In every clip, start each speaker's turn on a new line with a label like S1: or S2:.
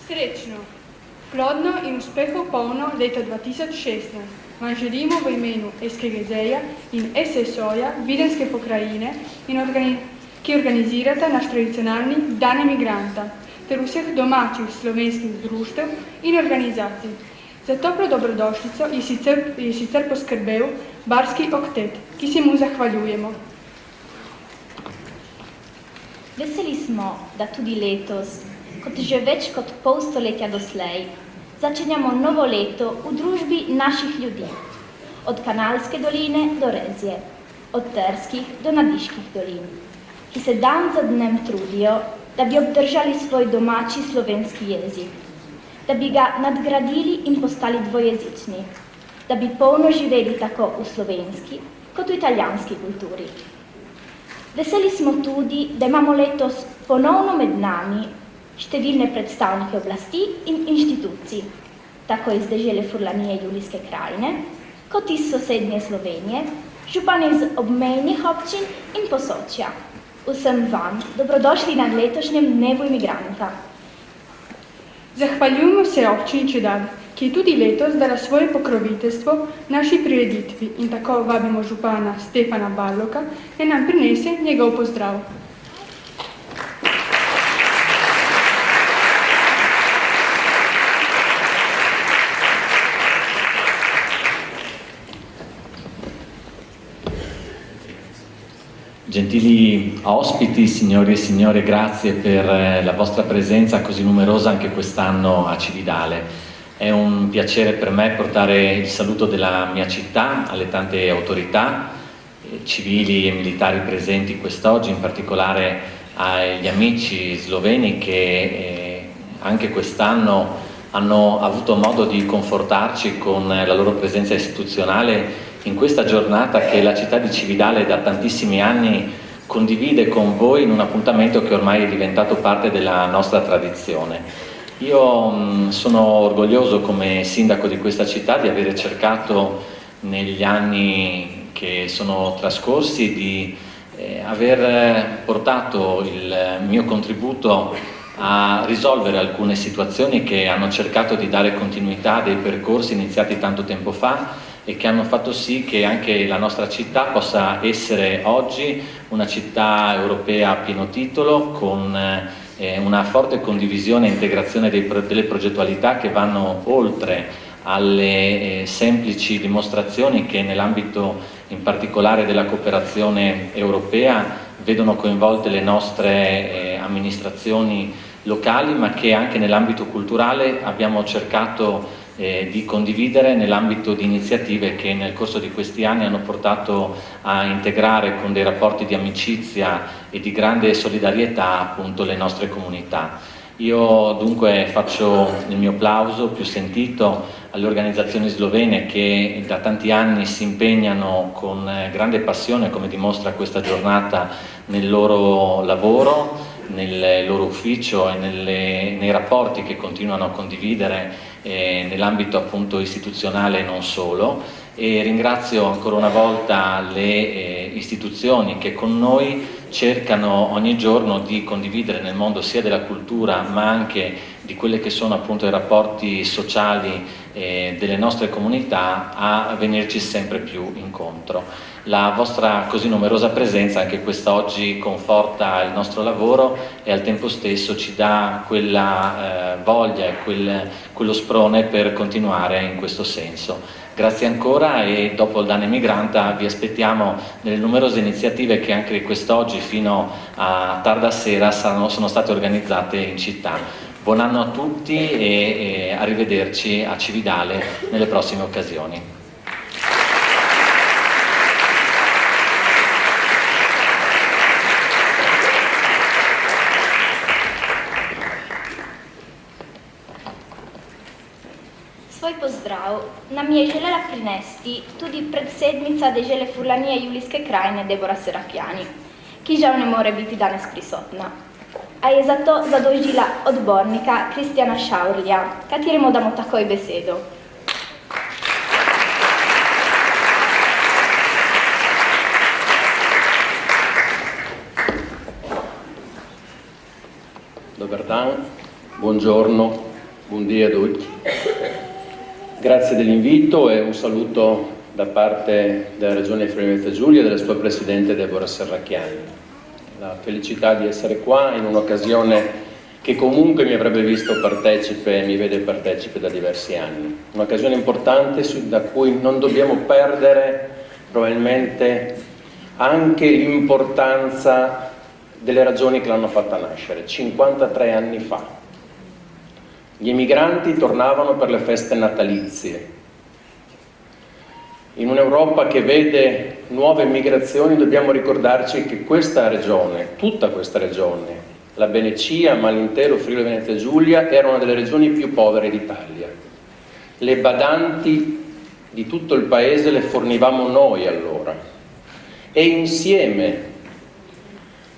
S1: Srečno. Plodno in uspehov polno leto 2016. Vam želimo v imenu SKGZ-ja in SSO-ja Videnske pokrajine, ki organizirata naš tradicionalni Dan emigranta, ter vseh domačih slovenskih društev in organizacij. Za toplo dobrodošlico je sicer poskrbel Barski oktet, ki se mu zahvaljujemo.
S2: Veseli smo, da tudi letos, kot že več kot pol stoletja doslej, začenjamo novo leto v družbi naših ljudi, od Kanalske doline do Rezje, od Terskih do Nadiških dolin, ki se dan za dnem trudijo, da bi obdržali svoj domači slovenski jezik, da bi ga nadgradili in postali dvojezični, da bi polno živeli tako v slovenski kot v italijanski kulturi. Veseli smo tudi, da imamo letos ponovno med nami številne predstavnike oblasti in inštitucij, tako iz dežele Furlanije Julijske krajine, kot iz sosednje Slovenije, župani iz obmejnih občin in Posočja. Vsem vam dobrodošli na letošnjem dnevu imigranta.
S1: Zahvaljujemo se občini Čedar, ki je tudi letos dala svoje pokroviteljstvo naši prireditvi in tako vabimo župana Stefana Barloka, da nam prinese njegov pozdrav.
S3: Gentili ospiti, signori e signore, grazie per la vostra presenza così numerosa anche quest'anno a Cividale. È un piacere per me portare il saluto della mia città alle tante autorità civili e militari presenti quest'oggi, in particolare agli amici sloveni che anche quest'anno hanno avuto modo di confortarci con la loro presenza istituzionale in questa giornata che la città di Cividale da tantissimi anni condivide con voi in un appuntamento che ormai è diventato parte della nostra tradizione. Io sono orgoglioso come sindaco di questa città di aver cercato negli anni che sono trascorsi di aver portato il mio contributo a risolvere alcune situazioni che hanno cercato di dare continuità a dei percorsi iniziati tanto tempo fa e che hanno fatto sì che anche la nostra città possa essere oggi una città europea a pieno titolo, con una forte condivisione e integrazione delle progettualità che vanno oltre alle semplici dimostrazioni che nell'ambito in particolare della cooperazione europea vedono coinvolte le nostre amministrazioni locali, ma che anche nell'ambito culturale abbiamo cercato di condividere nell'ambito di iniziative che nel corso di questi anni hanno portato a integrare con dei rapporti di amicizia e di grande solidarietà appunto le nostre comunità. Io dunque faccio il mio plauso più sentito alle organizzazioni slovene che da tanti anni si impegnano con grande passione, come dimostra questa giornata, nel loro lavoro, nel loro ufficio e nei rapporti che continuano a condividere nell'ambito appunto istituzionale e non solo, e ringrazio ancora una volta le istituzioni che con noi cercano ogni giorno di condividere nel mondo sia della cultura ma anche di quelle che sono appunto i rapporti sociali delle nostre comunità a venirci sempre più incontro. La vostra così numerosa presenza anche quest'oggi conforta il nostro lavoro e al tempo stesso ci dà quella voglia e quello sprone per continuare in questo senso. Grazie ancora e dopo il Dane Migranta vi aspettiamo nelle numerose iniziative che anche quest'oggi fino a tarda sera sono state organizzate in città. Buon anno a tutti e arrivederci a Cividale nelle prossime occasioni.
S2: Svoj pozdrav. Nam je želela prinesti tudi predsednica Dežele Furlanije Julijske krajine Debora Serapjani, ki žal ne more biti danes prisotna. A je zato zadolžila odbornika Kristjana Šaurlja, kateremu damo takoj besedo.
S4: Dobar dan, buongiorno, buon dia a tutti. Grazie dell'invito e un saluto da parte della Regione Friuli-Venezia Giulia e della sua Presidente Deborah Serracchiani. La felicità di essere qua in un'occasione che comunque mi avrebbe visto partecipe e mi vede partecipe da diversi anni. Un'occasione importante da cui non dobbiamo perdere probabilmente anche l'importanza delle ragioni che l'hanno fatta nascere. 53 anni fa. Gli emigranti tornavano per le feste natalizie. In un'Europa che vede nuove migrazioni dobbiamo ricordarci che questa regione, tutta questa regione, la Venecia ma l'intero Friuli-Venezia Giulia, era una delle regioni più povere d'Italia. Le badanti di tutto il paese le fornivamo noi allora e insieme,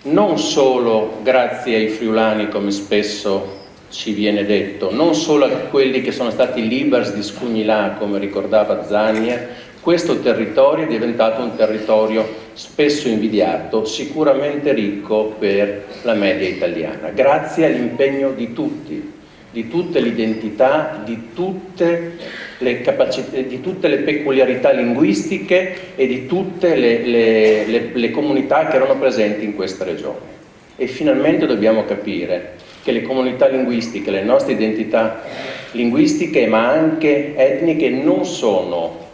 S4: non solo grazie ai friulani come spesso ci viene detto, non solo a quelli che sono stati libers di Scugnilà, come ricordava Zania, questo territorio è diventato un territorio spesso invidiato, sicuramente ricco per la media italiana, grazie all'impegno di tutti, di tutte le identità, di tutte le capacità, di tutte le peculiarità linguistiche e di tutte le comunità che erano presenti in questa regione. E finalmente dobbiamo capire che le comunità linguistiche, le nostre identità linguistiche ma anche etniche non sono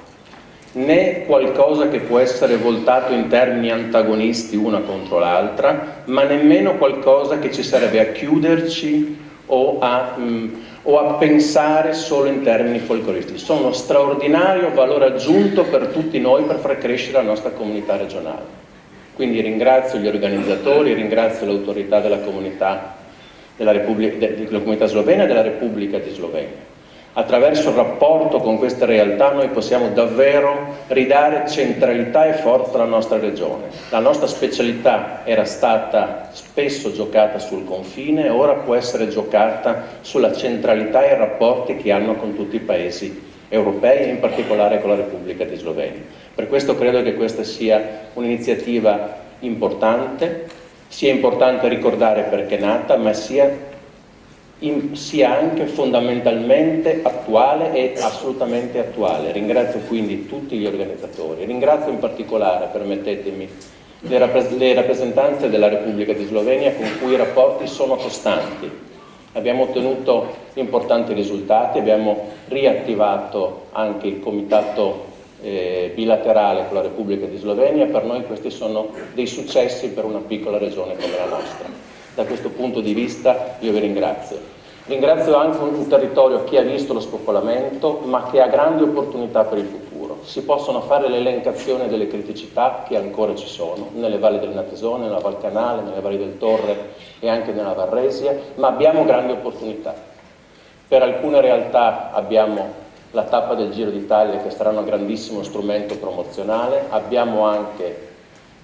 S4: né qualcosa che può essere voltato in termini antagonisti una contro l'altra, ma nemmeno qualcosa che ci sarebbe a chiuderci o a pensare solo in termini folcloristici. Sono uno straordinario valore aggiunto per tutti noi per far crescere la nostra comunità regionale. Quindi ringrazio gli organizzatori, ringrazio l'autorità della comunità della comunità slovena e della Repubblica di Slovenia. Attraverso il rapporto con queste realtà noi possiamo davvero ridare centralità e forza alla nostra regione. La nostra specialità era stata spesso giocata sul confine, ora può essere giocata sulla centralità e i rapporti che hanno con tutti i paesi europei e in particolare con la Repubblica di Slovenia. Per questo credo che questa sia un'iniziativa importante, sia importante ricordare perché è nata, ma sia anche fondamentalmente attuale e assolutamente attuale. Ringrazio quindi tutti gli organizzatori, ringrazio in particolare, permettetemi, le rappresentanze della Repubblica di Slovenia con cui i rapporti sono costanti. Abbiamo ottenuto importanti risultati, abbiamo riattivato anche il comitato bilaterale con la Repubblica di Slovenia. Per noi questi sono dei successi per una piccola regione come la nostra. Da questo punto di vista io vi ringrazio. Ringrazio anche un territorio che ha visto lo spopolamento, ma che ha grandi opportunità per il futuro. Si possono fare l'elencazione delle criticità che ancora ci sono, nelle valli del Natesone, nella Val Canale, nelle valli del Torre e anche nella Varresia, ma abbiamo grandi opportunità. Per alcune realtà abbiamo la tappa del Giro d'Italia che sarà un grandissimo strumento promozionale, abbiamo anche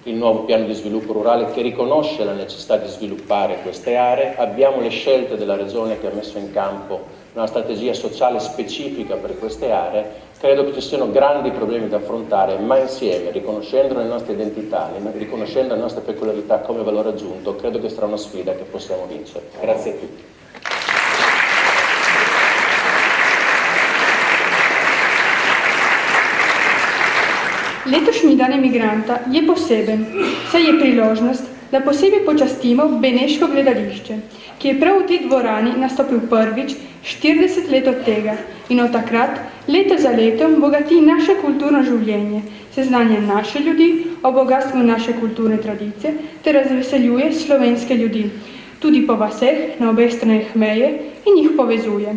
S4: il nuovo piano di sviluppo rurale che riconosce la necessità di sviluppare queste aree, abbiamo le scelte della Regione che ha messo in campo una strategia sociale specifica per queste aree. Credo che ci siano grandi problemi da affrontare, ma insieme, riconoscendo le nostre identità, riconoscendo le nostre peculiarità come valore aggiunto, credo che sarà una sfida che possiamo vincere. Grazie a tutti.
S1: Letošnji dan emigranta je poseben, saj je priložnost, da posebej počastimo Beneško gledališče, ki je prav v tej dvorani nastopil prvič 40 let od tega in od takrat leto za letom bogati naše kulturno življenje, seznanja naše ljudi o bogatstvu naše kulturne tradicije ter razveseljuje slovenske ljudi, tudi po vaseh na obeh straneh meje in jih povezuje.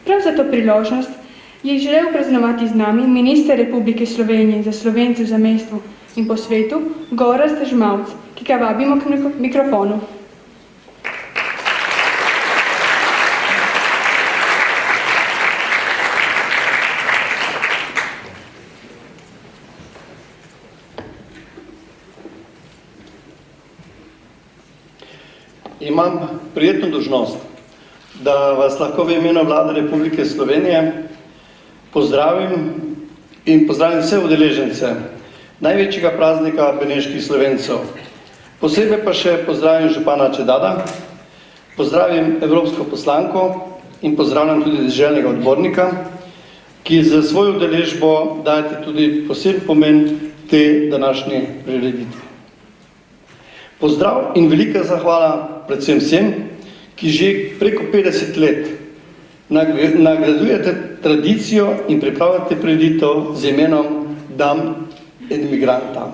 S1: Prav za to priložnost je želel praznovati z nami minister Republike Slovenije za Slovence v zamejstvu in po svetu Gorazd Žmavc, ki ga vabimo k mikrofonu.
S5: Imam prijetno dolžnost, da vas lahko v imenu Vlade Republike Slovenije pozdravim in pozdravim vse udeležence največjega praznika beneških Slovencev. Posebej pa še pozdravim župana Čedada, pozdravim evropsko poslanko in pozdravljam tudi deželnega odbornika, ki za svojo udeležbo dajete tudi poseben pomen te današnje prireditve. Pozdrav in velika zahvala predvsem vsem, ki že preko 50 let nagradujete tradicijo in pripravljate prireditev z imenom Dan emigranta.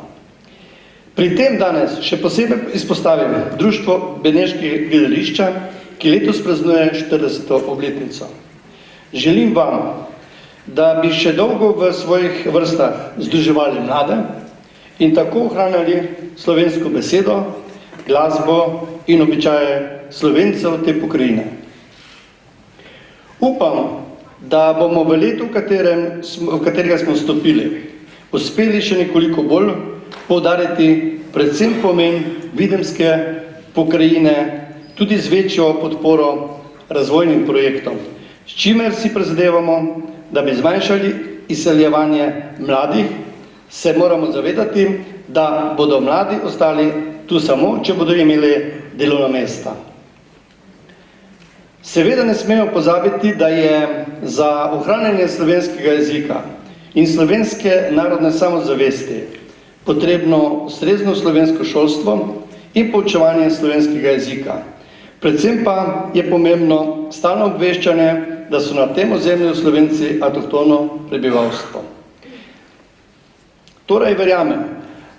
S5: Pri tem danes še posebej izpostavim Društvo Beneškega gledališča, ki letos praznuje 40. obletnico. Želim vam, da bi še dolgo v svojih vrstah združevali mlade in tako ohranjali slovensko besedo, glasbo in običaje Slovencev te pokrajine. Upam, da bomo v letu, v katerega smo vstopili, uspeli še nekoliko bolj poudariti predvsem pomen videmske pokrajine, tudi z večjo podporo razvojnim projektom, s čimer si prizadevamo, da bi zmanjšali izseljevanje mladih. Se moramo zavedati, da bodo mladi ostali tu samo, če bodo imeli delovna mesta. Seveda ne smemo pozabiti, da je za ohranjanje slovenskega jezika in slovenske narodne samozavesti potrebno ustrezno slovensko šolstvo in poučevanje slovenskega jezika. Predvsem pa je pomembno stalno obveščanje, da so na tem ozemlju Slovenci avtohtono prebivalstvo. Torej verjamem,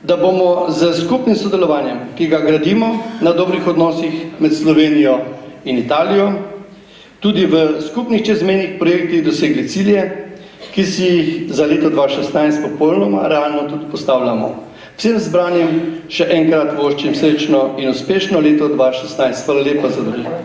S5: da bomo z skupnim sodelovanjem, ki ga gradimo na dobrih odnosih med Slovenijo in Italijo, tudi v skupnih čezmejnih projektih dosegli cilje, ki si jih za leto 2016 popolnoma realno tudi postavljamo. Vsem zbranim še enkrat voščim srečno in uspešno leto 2016. Hvala lepa za druženje.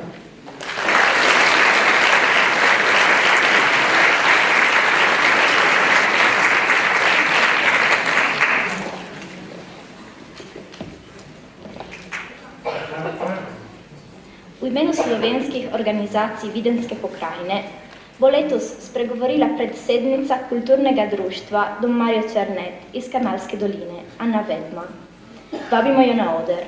S2: V imenu slovenskih organizacij Videnske pokrajine bo letos spregovorila predsednica kulturnega društva Dom Marjo Cernet iz Kanalske doline, Anna Vedman. Vabimo jo na oder.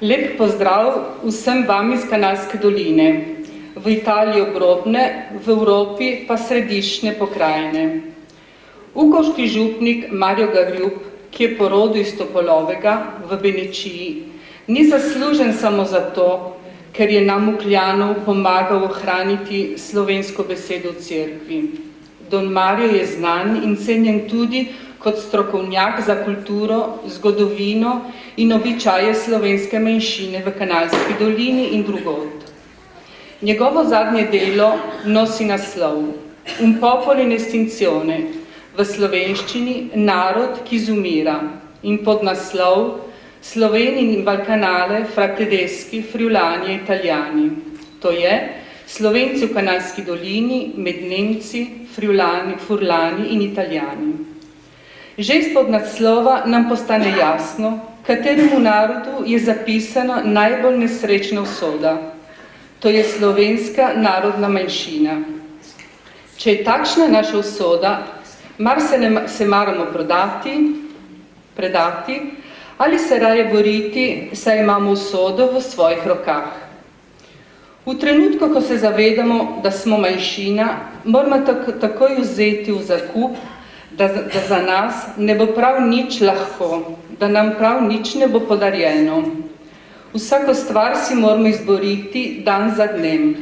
S6: Lep pozdrav vsem vam iz Kanalske doline. V Italiji obrobne, v Evropi pa središčne pokrajine. Ukovški župnik Mario Garjub, ki je po rodu iz Topolovega v Benečiji, ni zaslužen samo zato, ker je nam Ukljanov pomagal ohraniti slovensko besedo v cerkvi. Don Mario je znan in cenjen tudi kot strokovnjak za kulturo, zgodovino in običaje slovenske manjšine v Kanalski dolini in drugod. Njegovo zadnje delo nosi naslov Un popolo in estinzione, v slovenščini Narod, ki izumira, in podnaslov Sloveni in Balkanale fra tedeschi, friulani e italijani. To je Slovenci v Kanalski dolini med Nemci, friulani, furlani in italijani. Že izpod naslova nam postane jasno, kateremu narodu je zapisana najbolj nesrečna usoda. To je slovenska narodna manjšina. Če je takšna naša usoda, mar se maramo predati, ali se raje boriti, saj imamo usodo v svojih rokah. V trenutku, ko se zavedamo, da smo manjšina, moramo takoj vzeti v zakup, da za nas ne bo prav nič lahko, da nam prav nič ne bo podarjeno. Vsako stvar si moramo izboriti dan za dnem.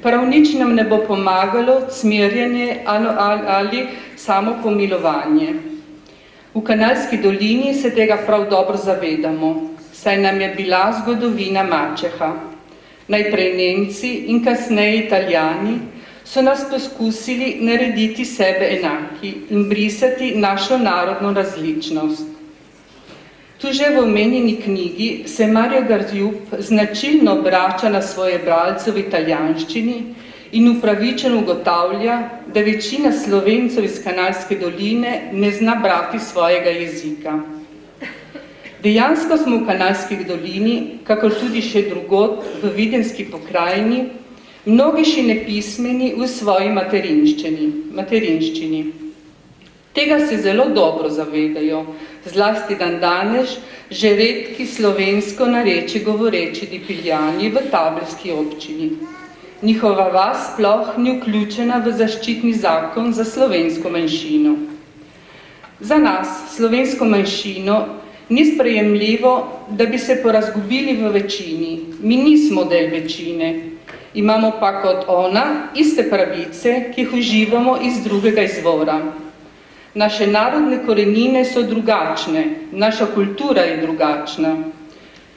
S6: Prav nič nam ne bo pomagalo smerjenje ali samo pomilovanje. V Kanalski dolini se tega prav dobro zavedamo, saj nam je bila zgodovina mačeha. Najprej Nemci in kasneje Italijani so nas poskusili narediti sebe enaki in brisati našo narodno različnost. Tu že v omenjeni knjigi se Mario Garjub značilno obrača na svoje bralce v italijanščini in upravičeno ugotavlja, da večina Slovencev iz Kanalske doline ne zna brati svojega jezika. Dejansko smo v Kanalski dolini, kakor tudi še drugod v Videnski pokrajini, mnogi še nepismeni v svoji materinščini. Tega se zelo dobro zavedajo, zlasti dandanes že redki slovensko narečje govoreči Dipiljani v tabelski občini. Njihova vas sploh ni vključena v zaščitni zakon za slovensko manjšino. Za nas, slovensko manjšino, ni sprejemljivo, da bi se porazgubili v večini. Mi nismo del večine. Imamo pa kot ona iste pravice, ki jih uživamo iz drugega izvora. Naše narodne korenine so drugačne, naša kultura je drugačna.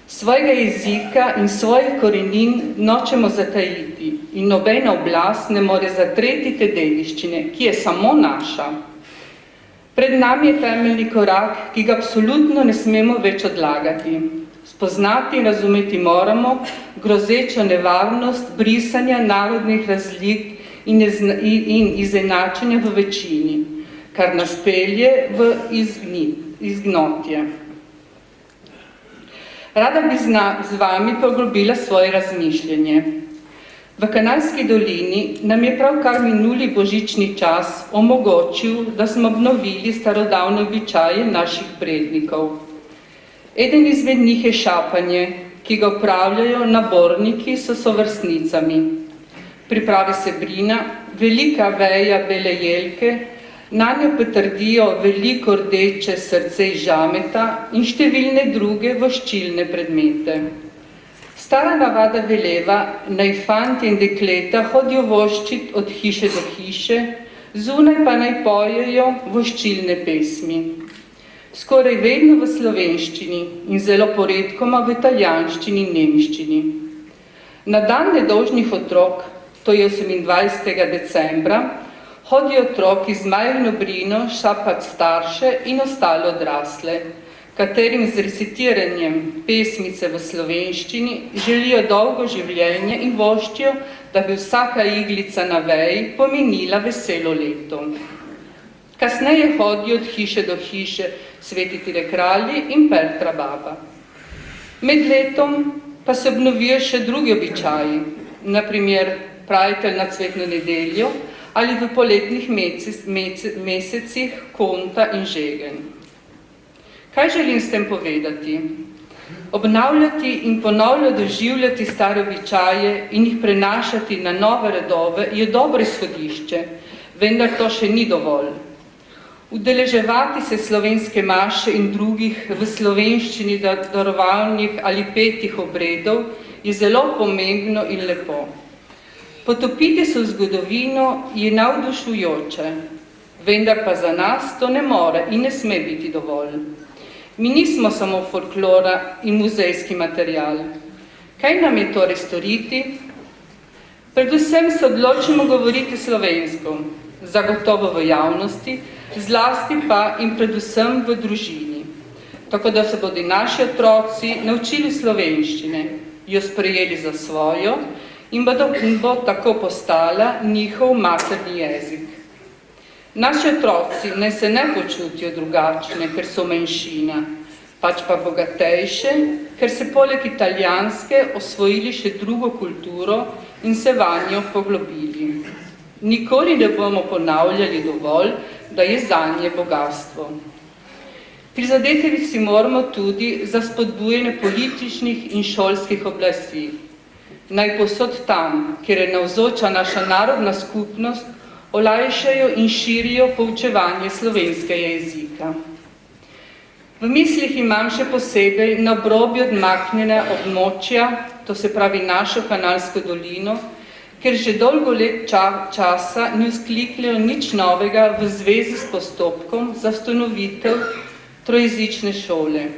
S6: Svojega jezika in svojih korenin nočemo zatajiti in nobena oblast ne more zatreti te dediščine, ki je samo naša. Pred nami je temeljni korak, ki ga absolutno ne smemo več odlagati. Spoznati in razumeti moramo grozečo nevarnost brisanja narodnih razlik in izenačenja v večini, kar nas pelje v izgnotje. Rada bi z vami poglobila svoje razmišljanje. V Kanalski dolini nam je pravkar minuli božični čas omogočil, da smo obnovili starodavne običaje naših prednikov. Eden izmed njih je šapanje, ki ga opravljajo naborniki s sovrstnicami. Pripravi se brina, velika veja bele jelke, Nanjo potrdijo veliko rdeče srce iz žameta in številne druge voščilne predmete. Stara navada veleva, naj fantje in dekleta hodijo voščit od hiše do hiše, zunaj pa naj pojejo voščilne pesmi. Skoraj vedno v slovenščini in zelo poredkoma v italijanščini in nemščini. Na dan nedolžnih otrok, to je 28. decembra, hodijo otroki z majhno brino šapat starše in ostale odrasle, katerim z recitiranjem pesmice v slovenščini želijo dolgo življenje in voščijo, da bi vsaka iglica na veji pomenila veselo leto. Kasneje hodijo od hiše do hiše svetiti kralji in Petra baba. Med letom pa se obnovijo še drugi običaji, na primer pravitelj na cvetno nedeljo ali v poletnih mesecih konta in žegen. Kaj želim s tem povedati? Obnavljati in ponovno doživljati stare običaje in jih prenašati na nove redove je dobro izhodišče, vendar to še ni dovolj. Udeleževati se slovenske maše in drugih v slovenščini darovalnih ali petih obredov je zelo pomembno in lepo. Potopiti se v zgodovino je navdušujoče, vendar pa za nas to ne more in ne sme biti dovolj. Mi nismo samo folklora in muzejski material. Kaj nam je torej storiti? Predvsem se odločimo govoriti slovensko, zagotovo v javnosti, zlasti pa in predvsem v družini. Tako da se bodo naši otroci naučili slovenščine, jo sprejeli za svojo in bo tako postala njihov materni jezik. Naši otroci naj se ne počutijo drugačne, ker so manjšina, pač pa bogatejše, ker se poleg italijanske osvojili še drugo kulturo in se vanjo poglobili. Nikoli ne bomo ponavljali dovolj, da je zanje bogatstvo. Prizadeti si moramo tudi za spodbujanje političnih in šolskih oblasti. Naj posod tam, kjer je navzoča naša narodna skupnost, olajšajo in širijo poučevanje slovenskega jezika. V mislih imam še posebej na obrobju odmaknjena območja, to se pravi našo Kanalsko dolino, ker že dolgo let časa ne vzklikljajo nič novega v zvezi s postopkom za ustanovitev trojezične šole.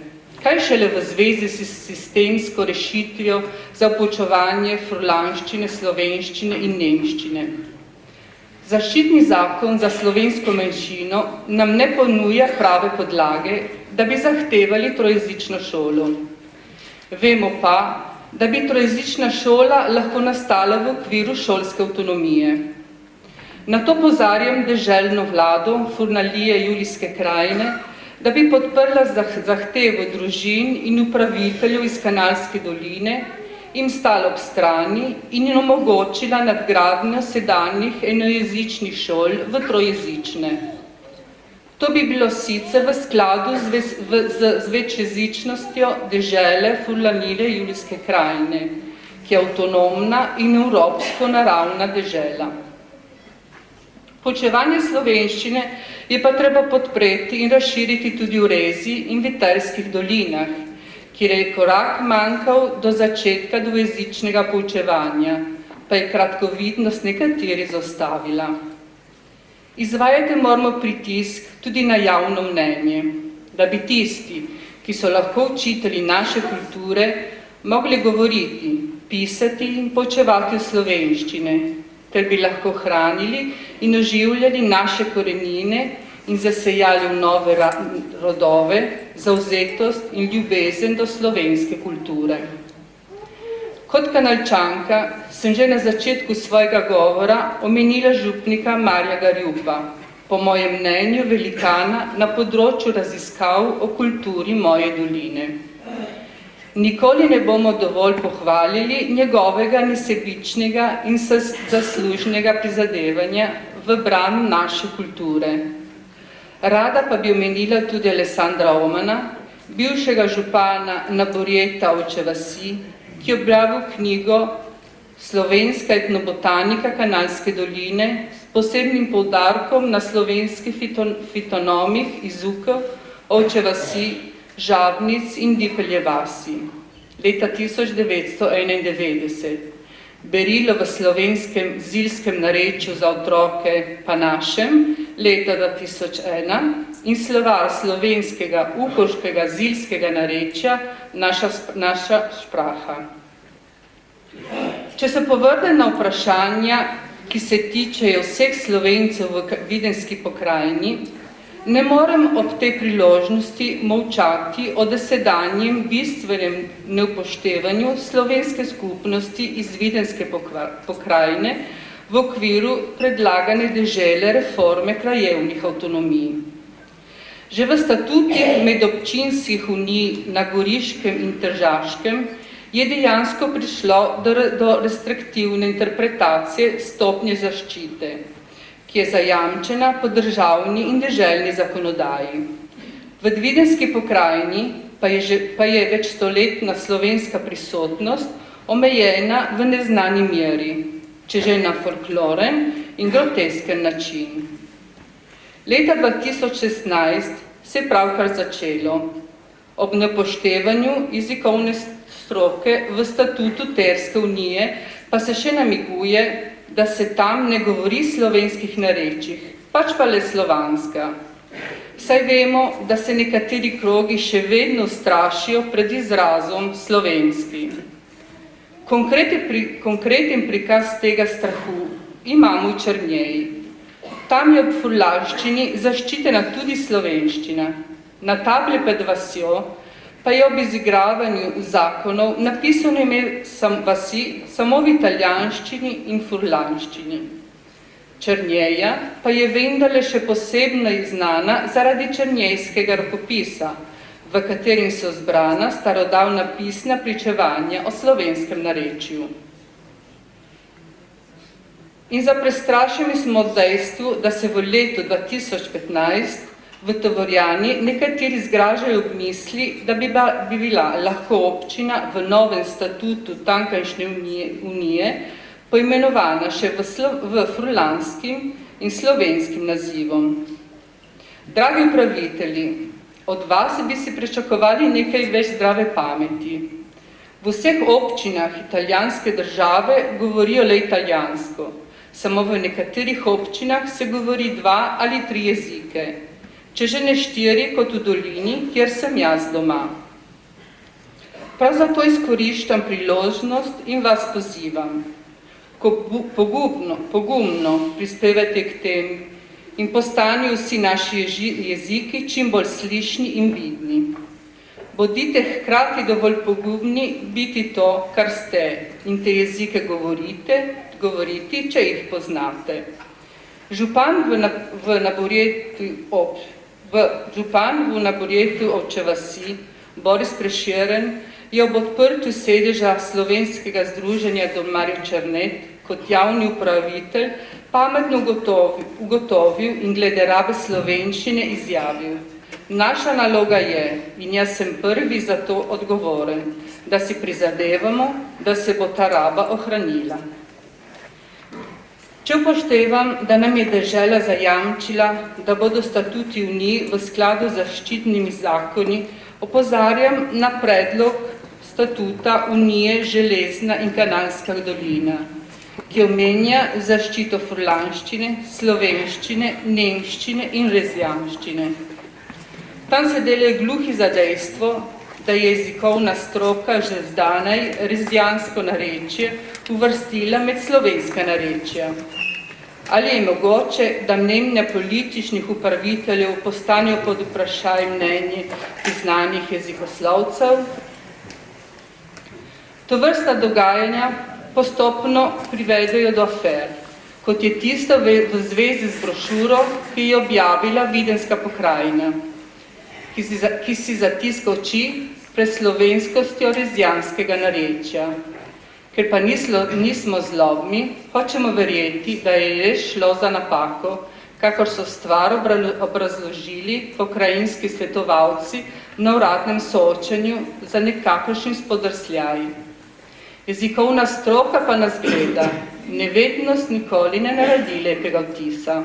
S6: Kaj šele v zvezi s sistemsko rešitvijo za poučevanje furlanščine, slovenščine in nemščine. Zaščitni zakon za slovensko manjšino nam ne ponuja prave podlage, da bi zahtevali trojezično šolo. Vemo pa, da bi trojezična šola lahko nastala v okviru šolske avtonomije. Na to opozarjam deželno vlado Furnalije Julijske krajine, da bi podprla zahtevo družin in upraviteljev iz Kanalske doline, jim stala ob strani in jim omogočila nadgradnjo sedanjih enojezičnih šol v trojezične. To bi bilo sicer v skladu z večjezičnostjo dežele Furlanije Julijske krajine, ki je avtonomna in evropsko naravna dežela. Poučevanje slovenščine je pa treba podpreti in razširiti tudi v Rezi in Viterskih dolinah, kjer je korak manjkal do začetka dvojezičnega poučevanja, pa je kratkovidnost nekateri zastavila. Izvajati moramo pritisk tudi na javno mnenje, da bi tisti, ki so lahko učitelji naše kulture, mogli govoriti, pisati in poučevati v slovenščine, ter bi lahko hranili in oživljali naše korenine in zasejali v nove rodove, zavzetost in ljubezen do slovenske kulture. Kot Kanalčanka sem že na začetku svojega govora omenila župnika Marija Garjupa, po mojem mnenju velikana na področju raziskav o kulturi moje doline. Nikoli ne bomo dovolj pohvalili njegovega nesebičnega in zaslužnega prizadevanja v bran naše kulture. Rada pa bi omenila tudi Alessandra Omana, bivšega župana na Borjeta Ovče vasi, ki je objavil knjigo Slovenska etnobotanika Kanalske doline posebnim poudarkom na slovenskih fitonomih izukov, Ovče vasi, Žabnic in Dipelje vasi. Leta 1991. Berilo v slovenskem zilskem narečju za otroke pa našem leta 2001 in slovar slovenskega ukoškega zilskega narečja naša špraha. Če se povrnem na vprašanja, ki se tičejo vseh Slovencev v Videnski pokrajini, ne morem ob tej priložnosti molčati o dosedanjem bistvenem neupoštevanju slovenske skupnosti iz Videnske pokrajine v okviru predlagane dežele reforme krajevnih avtonomij. Že v statutih medobčinskih unij na Goriškem in Tržaškem je dejansko prišlo do restriktivne interpretacije stopnje zaščite, ki je zajamčena po državni in deželni zakonodaji. V Videnski pokrajini pa je večstoletna slovenska prisotnost omejena v neznani meri, če že na folkloren in grotesken način. Leta 2016 se je pravkar začelo. Ob neupoštevanju jezikovne stroke v statutu Terske unije pa se še namiguje, da se tam ne govori slovenskih narečjih, pač pa le slovanska. Saj vemo, da se nekateri krogi še vedno strašijo pred izrazom slovenski. Konkreten prikaz tega strahu imamo v Črnjeji. Tam je ob furlanščini zaščitena tudi slovenščina. Na tabli pred vasjo pa je ob izigravanju zakonov napisano ime vasi samo v italijanščini in furlanščini. Črnjeja pa je vendarle še posebno znana zaradi črnjejskega rokopisa, v katerim so zbrana starodavna pisna pričevanja o slovenskem narečju. In zaprestrašeni smo od dejstvu, da se v letu 2015 v Tovorjani nekateri zgražajo ob misli, da bi bila lahko občina v novem statutu tamkajšnje unije poimenovana še v furlanskim in slovenskim nazivom. Dragi upravitelji, od vas bi si pričakovali nekaj več zdrave pameti. V vseh občinah italijanske države govorijo le italijansko, samo v nekaterih občinah se govori 2 ali 3 jezike. Če že ne 4 kot v dolini, kjer sem jaz doma. Prav zato izkoriščam priložnost in vas pozivam, ko pogumno prispevate k tem in postanejo vsi naši jeziki čim bolj slišni in vidni. Bodite hkrati dovolj pogumni biti to, kar ste, in te jezike govoriti, če jih poznate. Župan v Naborjetu Ovče vasi, Boris Prešeren, je ob odprtju sedeža slovenskega združenja Dom Marjo Černet kot javni upravitelj pametno ugotovil in glede rabe slovenščine izjavil: Naša naloga je, in jaz sem prvi za to odgovoren, da si prizadevamo, da se bo ta raba ohranila. Če upoštevam, da nam je dežela zajamčila, da bodo statuti unij v skladu z zaščitnimi zakoni, opozarjam na predlog statuta Unije Železna in Kanalska dolina, ki omenja zaščito furlanščine, slovenščine, nemščine in rezjanščine. Tam se delajo gluhi za dejstvo, da je jezikovna stroka že zdaj rezjansko narečje uvrstila med slovenska narečja. Ali je mogoče, da mnenja političnih upraviteljev postanejo pod vprašaj mnenje priznanih jezikoslovcev? Tovrstna dogajanja postopno privedejo do afer, kot je tisto v zvezi z brošuro, ki je objavila Videnska pokrajina, ki si zatiska oči pred slovenskostjo rezjanskega narečja. Ker pa nismo zlobni, hočemo verjeti, da je res šlo za napako, kakor so stvar obrazložili pokrajinski svetovalci na uradnem soočenju za nekakšnim spodrsljaji. Jezikovna stroka pa nas gleda, nevednost nikoli ne naredi lepega vtisa.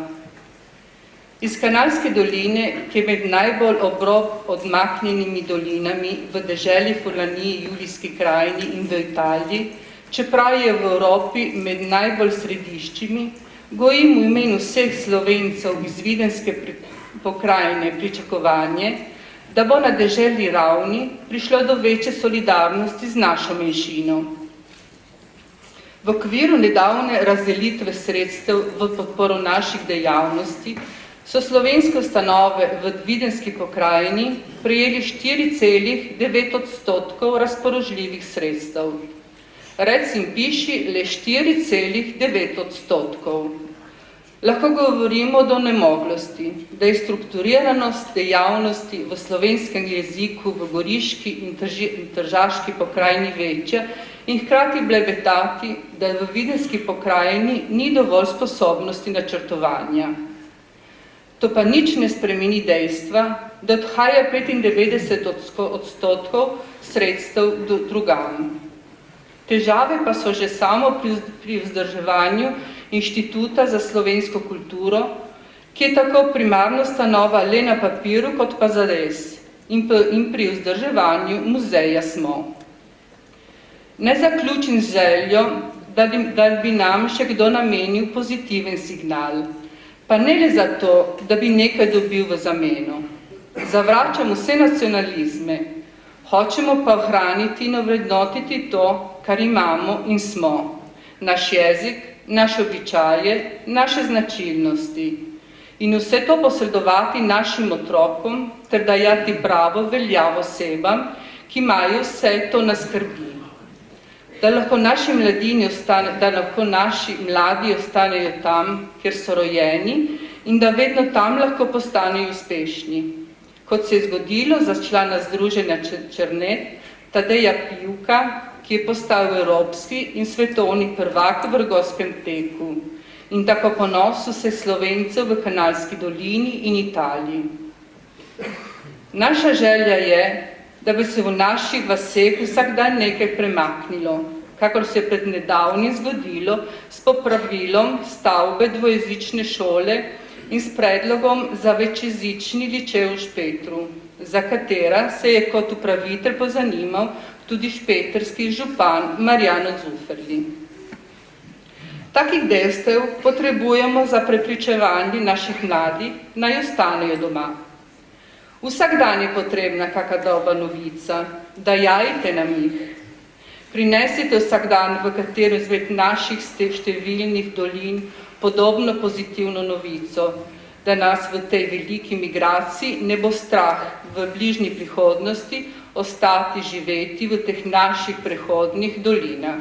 S6: Iz Kanalske doline, ki je med najbolj obrob odmaknjenimi dolinami v deželi Furlaniji, Julijski krajini in v Italiji, čeprav je v Evropi med najbolj središčimi, gojim v imenu vseh Slovencev iz Videnske pokrajine pričakovanje, da bo na deželni ravni prišlo do večje solidarnosti z našo manjšino. V okviru nedavne razdelitve sredstev v podporo naših dejavnosti so slovenske ustanove v Videnski pokrajini prejeli 4,9% razpoložljivih sredstev. Rec in piši le 4,9%. Lahko govorimo do nemoglosti, da je strukturiranost dejavnosti v slovenskem jeziku v goriški in tržaški pokrajini večja in hkrati blebetati, da v Videnski pokrajini ni dovolj sposobnosti načrtovanja. To pa nič ne spremeni dejstva, da odhaja 95% sredstev drugam. Težave pa so že samo pri vzdrževanju Inštituta za slovensko kulturo, ki je tako primarno ustanova le na papiru kot pa zares, in pri vzdrževanju muzeja smo. Ne zaključim z željo, da bi nam še kdo namenil pozitiven signal, pa ne le zato, da bi nekaj dobil v zameno. Zavračam vse nacionalizme, hočemo pa ohraniti in ovrednotiti to, kar imamo in smo. Naš jezik, naše običaje, naše značilnosti. In vse to posredovati našim otrokom, ter dajati pravo veljavo osebam, ki imajo vse to na skrbi. Da lahko naši mladi ostanejo tam, kjer so rojeni, in da vedno tam lahko postanejo uspešni. Kot se je zgodilo za člana Združenja Črnet, Tadeja Pivka, ki je postal evropski in svetovni prvak v vrgoskem teku in tako ponosil vseh Slovencev v Kanalski dolini in Italiji. Naša želja je, da bi se v naših vaseh vsak dan nekaj premaknilo, kakor se je pred nedavnim zgodilo s popravilom stavbe dvojezične šole in s predlogom za večjezični ličej v Špetru, za katera se je kot upravitelj pozanimal tudi špetrski župan Marjano Zuferli. Takih dejstev potrebujemo za prepričevanje naših mladih, naj ostanejo doma. Vsak dan je potrebna kakšna dobra novica, dajajte nam jih. Prinesite vsak dan, v katero izmed naših številnih dolin podobno pozitivno novico, da nas v tej veliki migraciji ne bo strah v bližnji prihodnosti ostati živeti v teh naših prehodnih dolinah.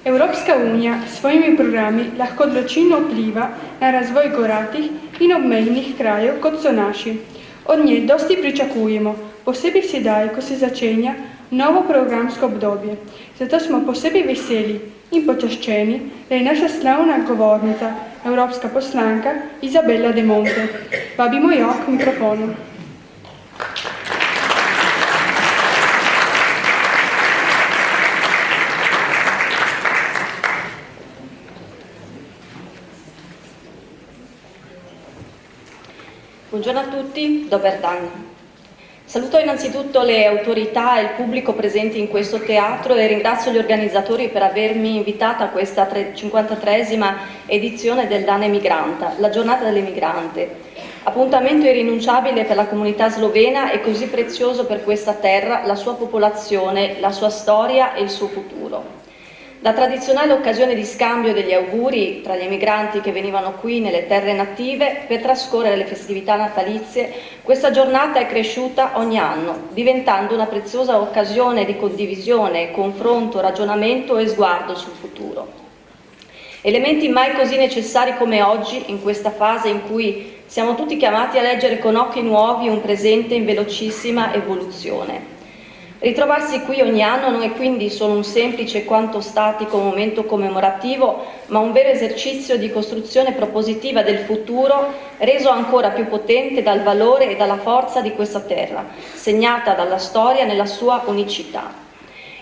S1: Evropska unija s svojimi programi lahko odločilno vpliva na razvoj goratih in obmejnih krajev, kot so naši. Od nje dosti pričakujemo, posebej sedaj, ko se začenja novo programsko obdobje. Zato smo posebej veseli in počaščeni, da je naša slavna govornica, evropska poslanka Izabela De Monte. Vabimo jo k mikrofonu.
S7: Buongiorno a tutti, dober dan. Saluto innanzitutto le autorità e il pubblico presenti in questo teatro e ringrazio gli organizzatori per avermi invitata a questa 53esima edizione del Dan Emigranta, la giornata dell'emigrante. Appuntamento irrinunciabile per la comunità slovena e così prezioso per questa terra, la sua popolazione, la sua storia e il suo futuro. Da tradizionale occasione di scambio degli auguri tra gli emigranti che venivano qui nelle terre native per trascorrere le festività natalizie, questa giornata è cresciuta ogni anno, diventando una preziosa occasione di condivisione, confronto, ragionamento e sguardo sul futuro. Elementi mai così necessari come oggi, in questa fase in cui siamo tutti chiamati a leggere con occhi nuovi un presente in velocissima evoluzione. Ritrovarsi qui ogni anno non è quindi solo un semplice quanto statico momento commemorativo, ma un vero esercizio di costruzione propositiva del futuro, reso ancora più potente dal valore e dalla forza di questa terra, segnata dalla storia nella sua unicità.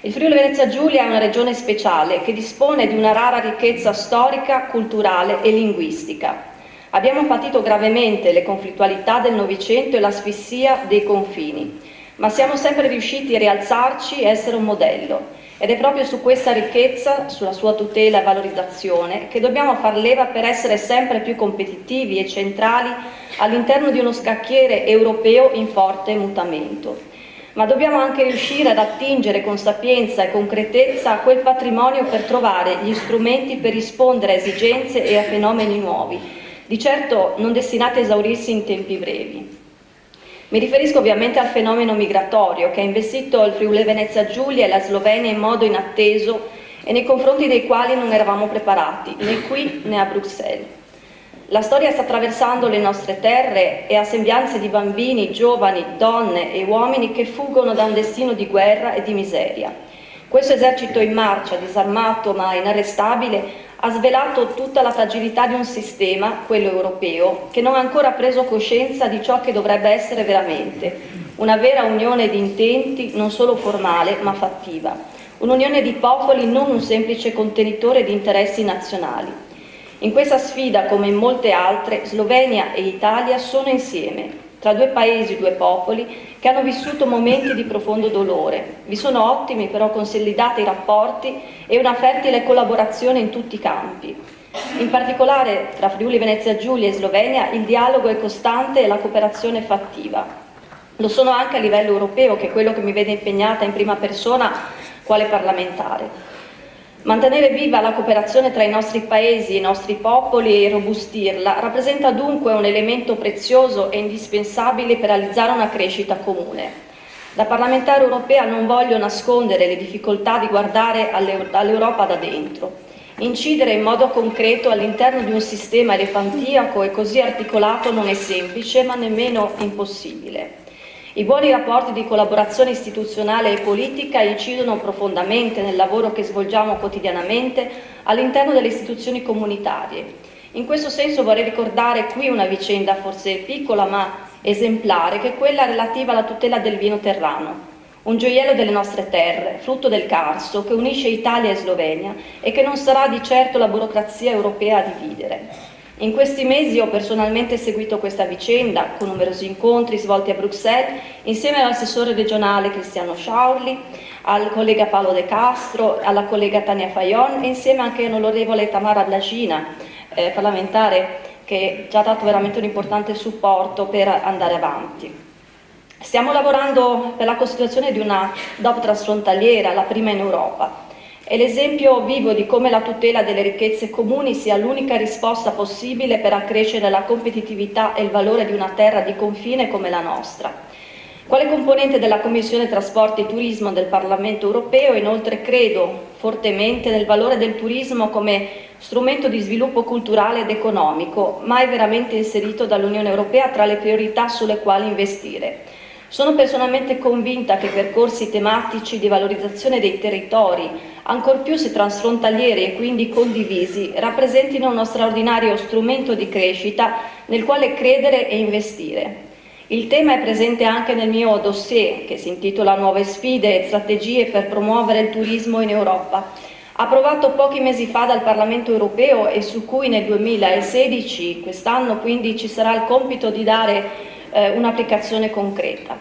S7: Il Friuli Venezia Giulia è una regione speciale che dispone di una rara ricchezza storica, culturale e linguistica. Abbiamo patito gravemente le conflittualità del Novecento e l'asfissia dei confini, ma siamo sempre riusciti a rialzarci e essere un modello. Ed è proprio su questa ricchezza, sulla sua tutela e valorizzazione, che dobbiamo far leva per essere sempre più competitivi e centrali all'interno di uno scacchiere europeo in forte mutamento. Ma dobbiamo anche riuscire ad attingere con sapienza e concretezza a quel patrimonio per trovare gli strumenti per rispondere a esigenze e a fenomeni nuovi, di certo non destinati a esaurirsi in tempi brevi. Mi riferisco ovviamente al fenomeno migratorio che ha investito il Friuli Venezia Giulia e la Slovenia in modo inatteso e nei confronti dei quali non eravamo preparati, né qui né a Bruxelles. La storia sta attraversando le nostre terre e ha sembianze di bambini, giovani, donne e uomini che fuggono da un destino di guerra e di miseria. Questo esercito in marcia, disarmato ma inarrestabile, ha svelato tutta la fragilità di un sistema, quello europeo, che non ha ancora preso coscienza di ciò che dovrebbe essere veramente, una vera unione di intenti, non solo formale, ma fattiva. Un'unione di popoli, non un semplice contenitore di interessi nazionali. In questa sfida, come in molte altre, Slovenia e Italia sono insieme, tra due paesi, due popoli, che hanno vissuto momenti di profondo dolore. Vi sono ottimi però consolidati rapporti e una fertile collaborazione in tutti i campi. In particolare tra Friuli Venezia Giulia e Slovenia il dialogo è costante e la cooperazione fattiva. Lo sono anche a livello europeo, che è quello che mi vede impegnata in prima persona quale parlamentare. Mantenere viva la cooperazione tra i nostri paesi e i nostri popoli e robustirla rappresenta dunque un elemento prezioso e indispensabile per realizzare una crescita comune. Da parlamentare europea non voglio nascondere le difficoltà di guardare all'Europa da dentro. Incidere in modo concreto all'interno di un sistema elefantiaco e così articolato non è semplice, ma nemmeno impossibile. I buoni rapporti di collaborazione istituzionale e politica incidono profondamente nel lavoro che svolgiamo quotidianamente all'interno delle istituzioni comunitarie. In questo senso vorrei ricordare qui una vicenda forse piccola ma esemplare, che è quella relativa alla tutela del vino terrano, un gioiello delle nostre terre, frutto del Carso, che unisce Italia e Slovenia e che non sarà di certo la burocrazia europea a dividere. In questi mesi ho personalmente seguito questa vicenda con numerosi incontri svolti a Bruxelles insieme all'assessore regionale Cristiano Sciaurli, al collega Paolo De Castro, alla collega Tania Fajon e insieme anche all'onorevole Tamara Blagina, parlamentare che ci ha dato veramente un importante supporto per andare avanti. Stiamo lavorando per la costituzione di una DOP transfrontaliera, la prima in Europa. È l'esempio vivo di come la tutela delle ricchezze comuni sia l'unica risposta possibile per accrescere la competitività e il valore di una terra di confine come la nostra. Quale componente della Commissione Trasporti e Turismo del Parlamento Europeo, inoltre, credo fortemente nel valore del turismo come strumento di sviluppo culturale ed economico, mai veramente inserito dall'Unione Europea tra le priorità sulle quali investire. Sono personalmente convinta che percorsi tematici di valorizzazione dei territori, ancor più se transfrontalieri e quindi condivisi, rappresentino uno straordinario strumento di crescita nel quale credere e investire. Il tema è presente anche nel mio dossier, che si intitola Nuove sfide e strategie per promuovere il turismo in Europa, approvato pochi mesi fa dal Parlamento europeo e su cui nel 2016, quest'anno quindi, ci sarà il compito di dare un'applicazione concreta.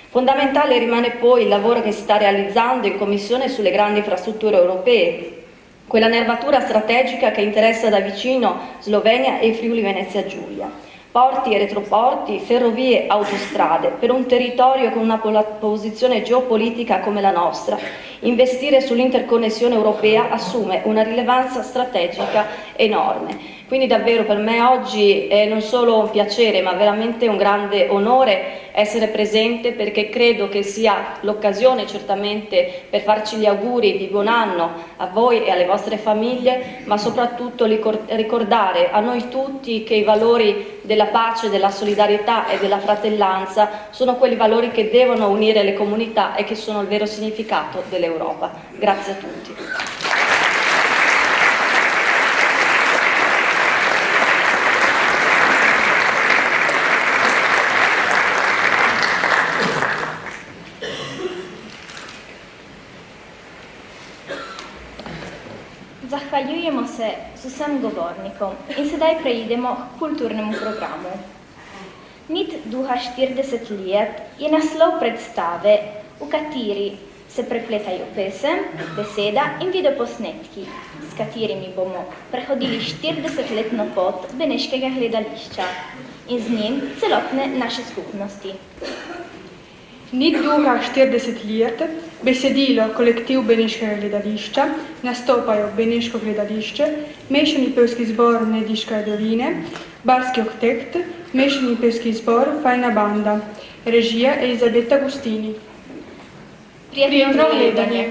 S7: Fondamentale rimane poi il lavoro che si sta realizzando in Commissione sulle grandi infrastrutture europee, quella nervatura strategica che interessa da vicino Slovenia e Friuli Venezia Giulia. Porti e retroporti, ferrovie, autostrade, per un territorio con una posizione geopolitica come la nostra, investire sull'interconnessione europea assume una rilevanza strategica enorme. Quindi davvero per me oggi è non solo un piacere, ma veramente un grande onore essere presente, perché credo che sia l'occasione certamente per farci gli auguri di buon anno a voi e alle vostre famiglie, ma soprattutto ricordare a noi tutti che i valori della pace, della solidarietà e della fratellanza sono quei valori che devono unire le comunità e che sono il vero significato dell'Europa. Grazie a tutti.
S2: Zahvaljujemo se z vsem govornikom in sedaj preidemo k kulturnemu programu. Nit duha 40 let je naslov predstave, v kateri se prepletajo pesem, beseda in videoposnetki, s katerimi bomo prehodili 40-letno pot beneškega gledališča in z njim celotne naše skupnosti.
S1: Nit duha 40 let, besedilo kolektiv Beneškega gledališča, nastopajo Beneško gledališče, mešani pevski zbor Nediške doline, Barski oktekt, mešani pevski zbor Fajna banda, režija Elizabeta Gustini. Prijetno gledanje.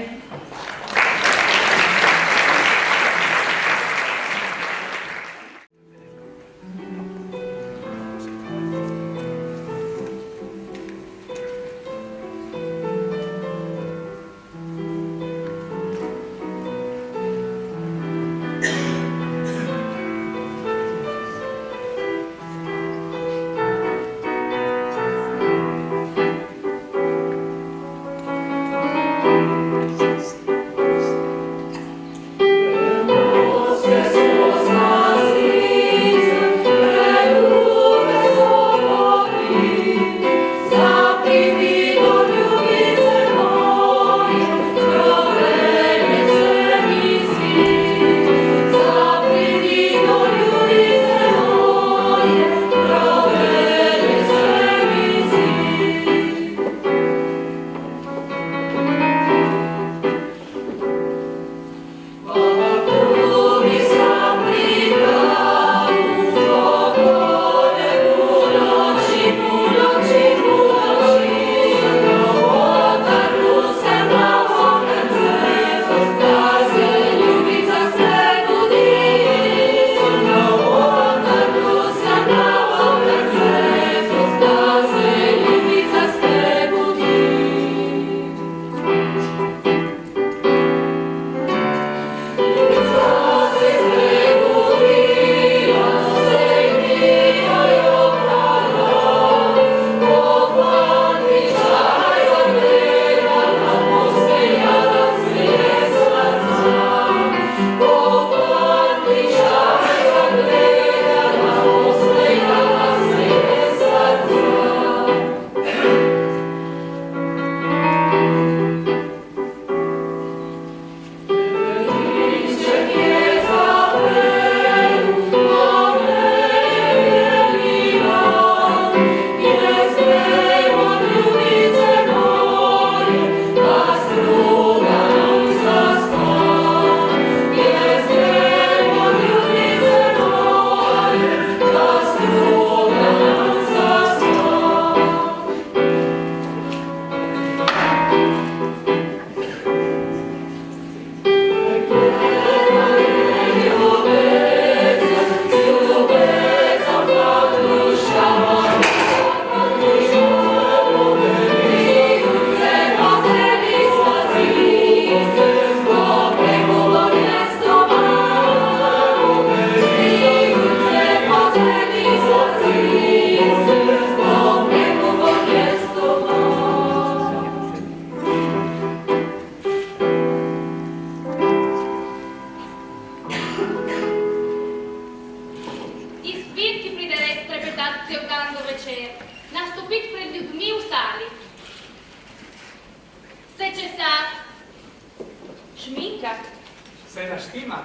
S8: Se naštima.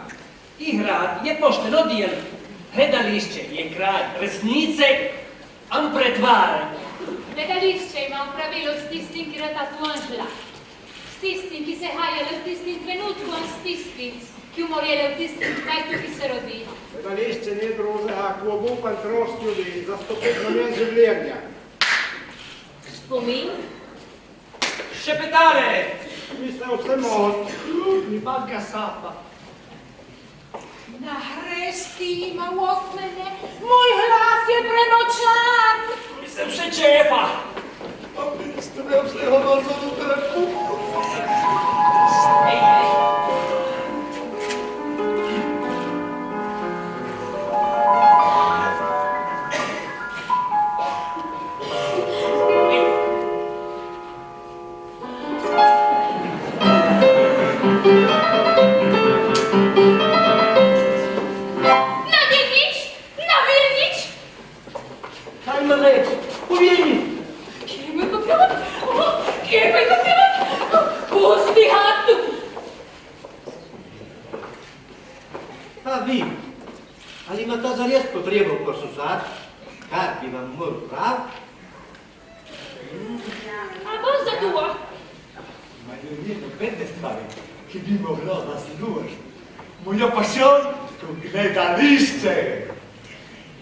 S8: I hrad je pošteno dijelo. Gledališče je kraj resnice, am pretvaranje.
S9: Gledališče ima pravilo s tistim, ki rata tuanžla. S tistim, ki se haja v tistim trenutku, s tistim, Kju morjele v tistem cajtu, ki se rodi.
S10: Gledališče ni druge, ako obupan trost ljudi za 105 namen življenja.
S9: Spomin?
S8: Šepetale!
S10: Mi se vse moč.
S8: Mi manca sapa.
S11: Na hresti ima osmene, moj glas je premočan.
S8: Mi se vse čefa.
S10: Pa ministr je vsega vas za dotrku.
S8: Ej, ej.
S12: Moja passion cu gledališče.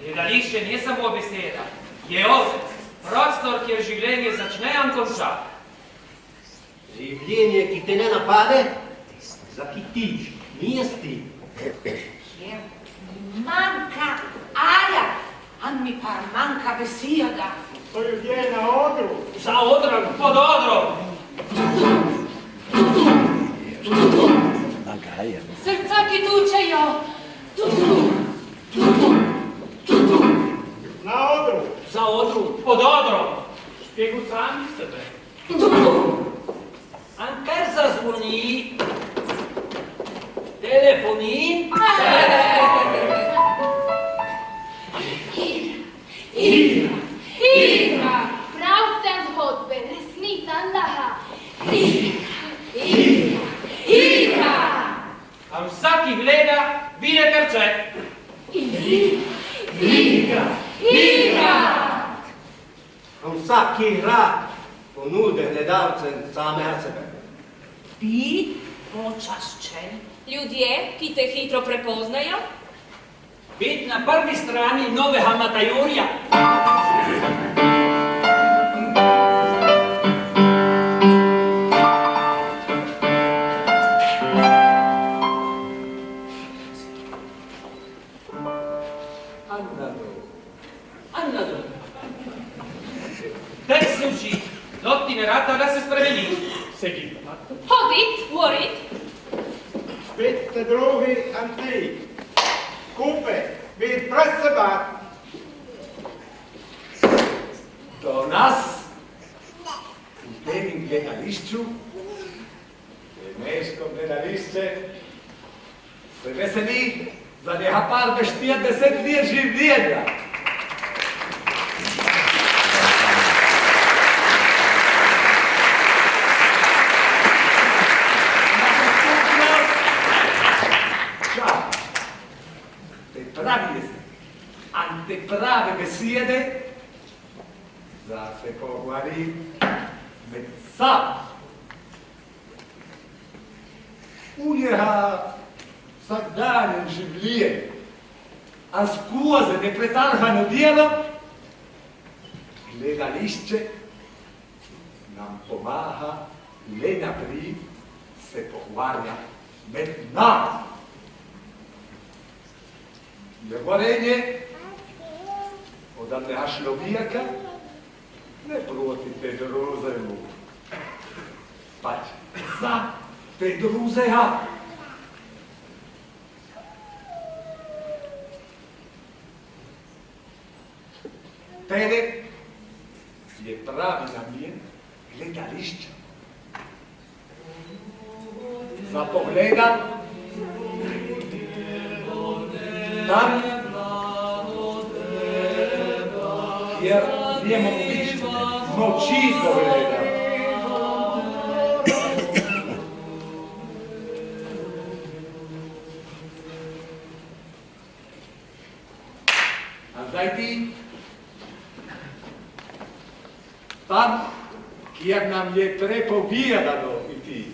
S8: Gledališče ni samo beseda, je ozek, prostor, kjer življenje začne in konča.
S13: Življenje, ki te ne napade, zakitiš, mesti.
S11: Kjer manjka aja, a mi pa manjka beseda.
S10: To ljudje na odru.
S8: Za odrom, pod odrom.
S9: Srca, ki tučejo.
S10: Na odru.
S8: Za odrom, pod odrom. Špegu sami sebe. Ankar zazvoni. Telefoni.
S9: Igra. Pravcem zgodbe, resnica laha. Igra.
S8: A vsaki gleda, vide krče.
S9: Igra.
S13: A vsaki igra ponude gledalcem same sebe.
S11: Bi počaščen.
S7: Ljudje, ki te hitro prepoznajo.
S8: Biti na prvi strani novega Matajurja. Daj se uči, dok ti ne rata da se spremeni. Segui.
S9: Hodit, vorit.
S10: Spet te drugi anti. Kupe, vid pred seba.
S12: Do nas, v tem gledališču, Nemeško gledališče, se veseli za neka par 40 let življenja. Ante prave besede, da se pogovori med sabo. V njega vsakdanjem življenju, a skozi nepretarhano delo, gledališče nam pomaga le naprej se pogovarja med nami. Govorenje od enega človeka ne proti te drugemu, pač za te drugega. Tebe je pravi namen gledališča. Za pogleda tam, kjer njemu moči pogleda. A zdaj ti, tam, kjer nam je prepovedano iti.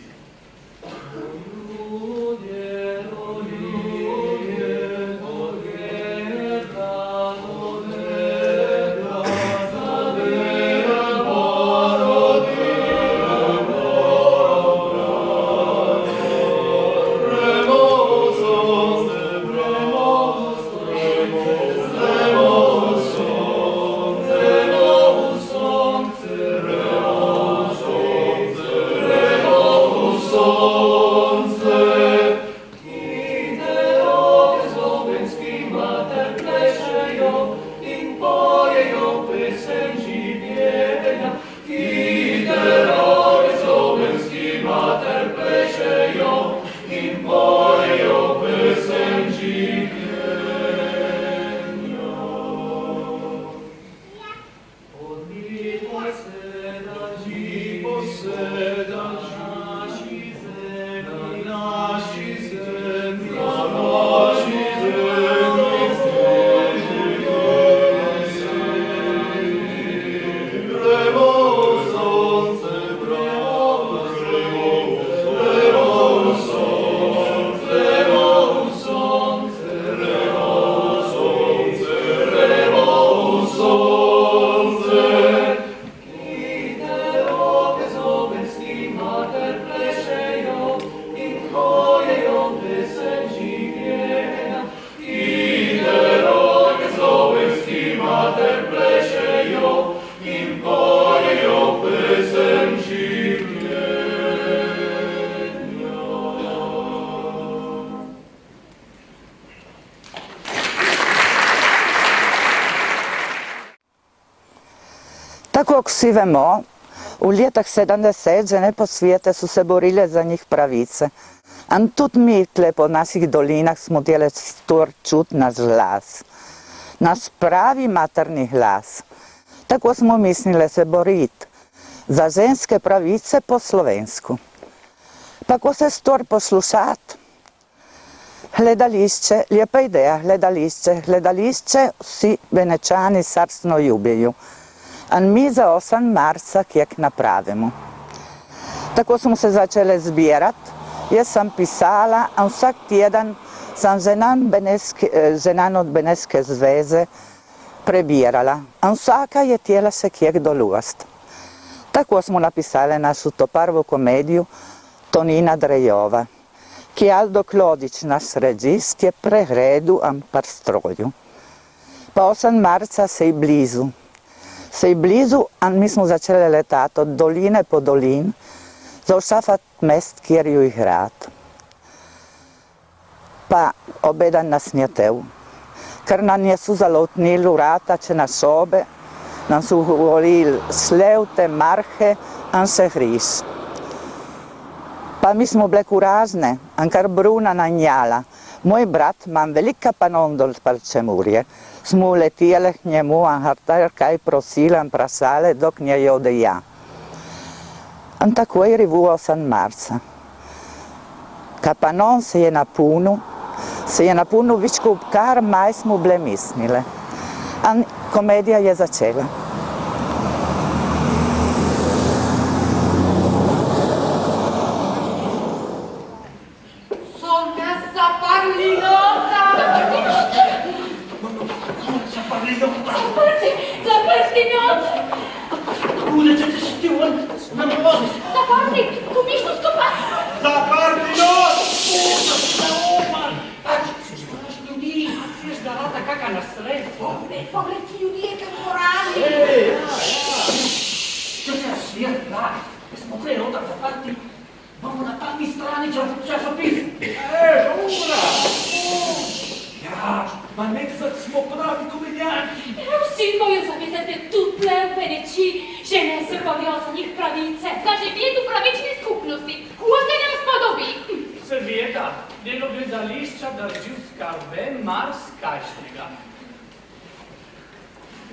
S14: Tako vsi vemo, v letih 70 žene po svete so se borile za njih pravice. In tudi mi tle po naših dolinah smo delali čuti naš glas. Naš pravi materni glas. Tako smo mislili se boriti za ženske pravice po slovensku. Pa ko se stor poslušati, gledališče, lepa ideja, gledališče vsi Benečani srčno ljubijo. In mi za 8. marca kjek napravimo. Tako smo se začeli zbirati, jaz sem pisala, in vsak teden sem ženan od Beneške zveze prebirala. In vsaka je tela se kjek dolusti. Tako smo napisali našo to prvo komedijo Tonina Drejova, ki je Aldo Klodič, naš režist, je pregledal in prestroju. Pa 8. marca se je blizu. In mi smo začeli letati od doline po dolin, za vsafat mest, kjer ju igrati. Pa obedan nas njetev, ker nam je su zalotnili vrata, če na sobe, nam su govorili slevte, marhe in se hris. Pa mi smo bile kuražne, in kar Bruna nanjala. Moj brat imam velika panondol Čemurje. Smo leteli k njemu, in hartar kaj prosili in prasali, dok nje je odeja. In tako je rivu 8. marca. Kapanon se je napunil več kot kar maj smo bile mislile. In komedija je začela.
S9: Zaparti, tu mišno skopat!
S12: Zaparti nos! Ljudi, chceš da rada kaka na sredstvo?
S11: Pogled ljudje, kako radi!
S12: Čo se svijet pravi? Смотри, оттак заparti. Мамо на тази страни часопис. Žura! Ja, ma nek smo pravi komedijanti.
S9: Vsi bojo zavedati tutle v Veneči, žene se borijo za njih pravice, za živeti v pravični skupnosti. Ko se nam spodobi?
S12: Seveda, delo gledališča drži v skarbe marsikajšnega.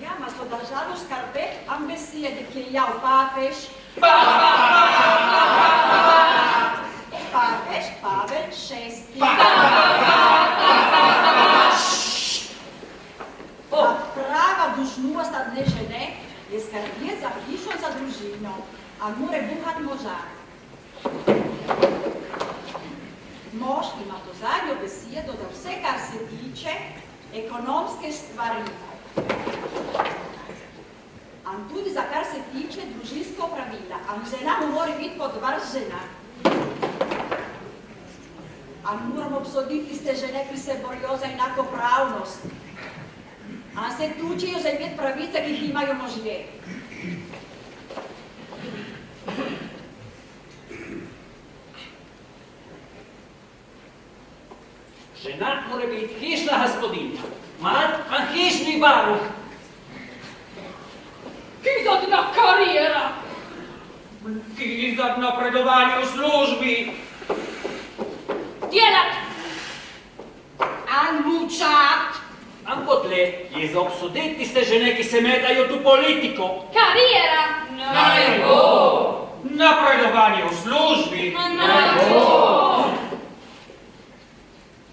S15: Ja, ma so držalo skarbe ambesije, ki je jav papež. Papež Pavel VI. Prava dužnost одne žene je skrbeti za hišo, za družino, a mora buhati moža. Mož ima to zadnjo besedo za vse, kar se tiče ekonomske stvari. In tudi za kar se tiče družinsko pravila. In žena mu mora biti podvržena. In moramo obsoditi tiste žene, ki se borijo za enakopravnost. In se tučijo za imeti pravice, ki jih imajo možje.
S13: Žena mora biti hišna gospodinja, mat pa hišni varuh.
S9: Kizadna karijera!
S8: Kizad napredovanje v službi!
S9: Djelat!
S15: In mučat!
S13: In potle je za obsoditi tiste žene, ki se metajo tu politiko.
S9: Karijera!
S8: Naj bo! Napredovanje v službi!
S9: Naj bo!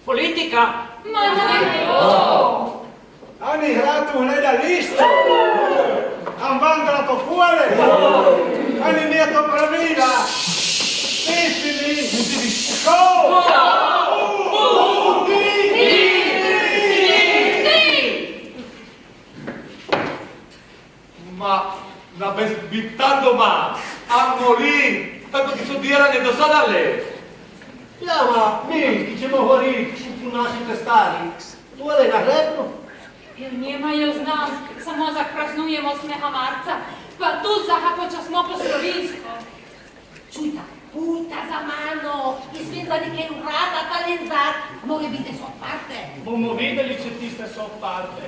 S13: Politika!
S9: Naj bo!
S10: Ani igrati v gledališču! Am vandrato fuori! Ani mieto pravila! Pistili! Šou!
S12: Ma, na bezbitando ma, a molì, tanto ti studiare do sada le.
S13: Ja, ma mi, ki ćemo govoriti u našim testari, to je nahlepno.
S9: Jer njemajo znam, samo zapraznujemo 8. marca, pa tu zahapoča smo po slovinsko.
S11: Čujta, pujta za mano, izvezali kaj urada, talenzat, more biti so parte.
S12: Bomo videli, če tiste so parte.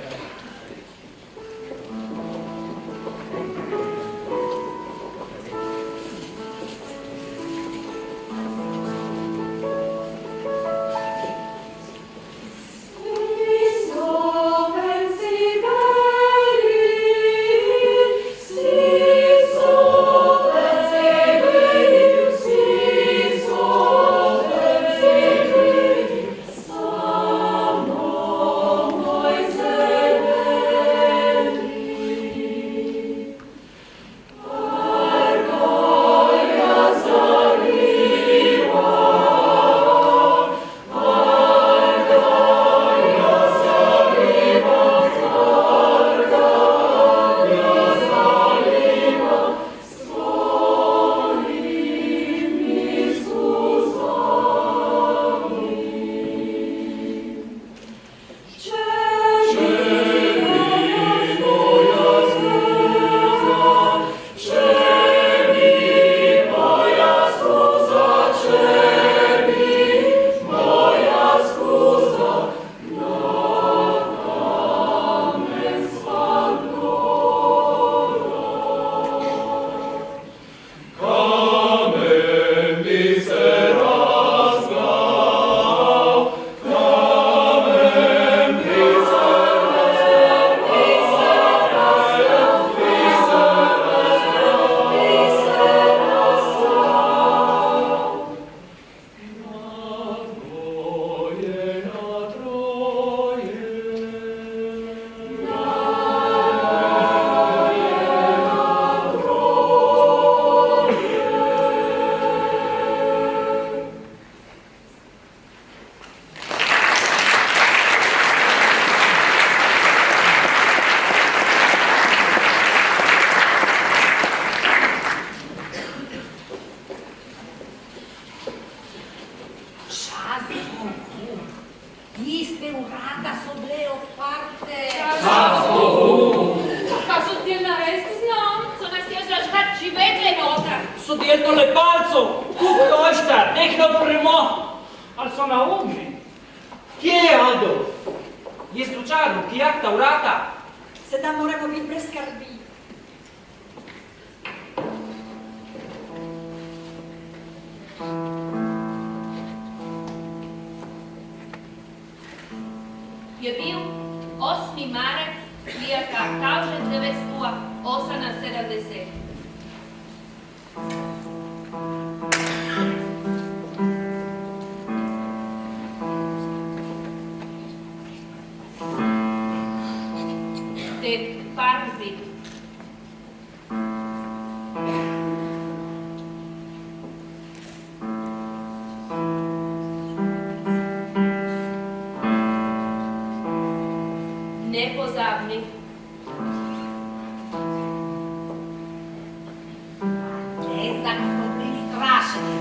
S12: so dietro le palzo, kukošta, nekdo premo, ali so naumni.
S13: Chi è Aldo?
S8: Je slučajno, ki jakta urata.
S15: Sedaj moramo biti brez skrbi.
S9: Je bil 8. marec leta 1978. Te parzi. Nepozabni.
S11: Ezak smo bili strašni.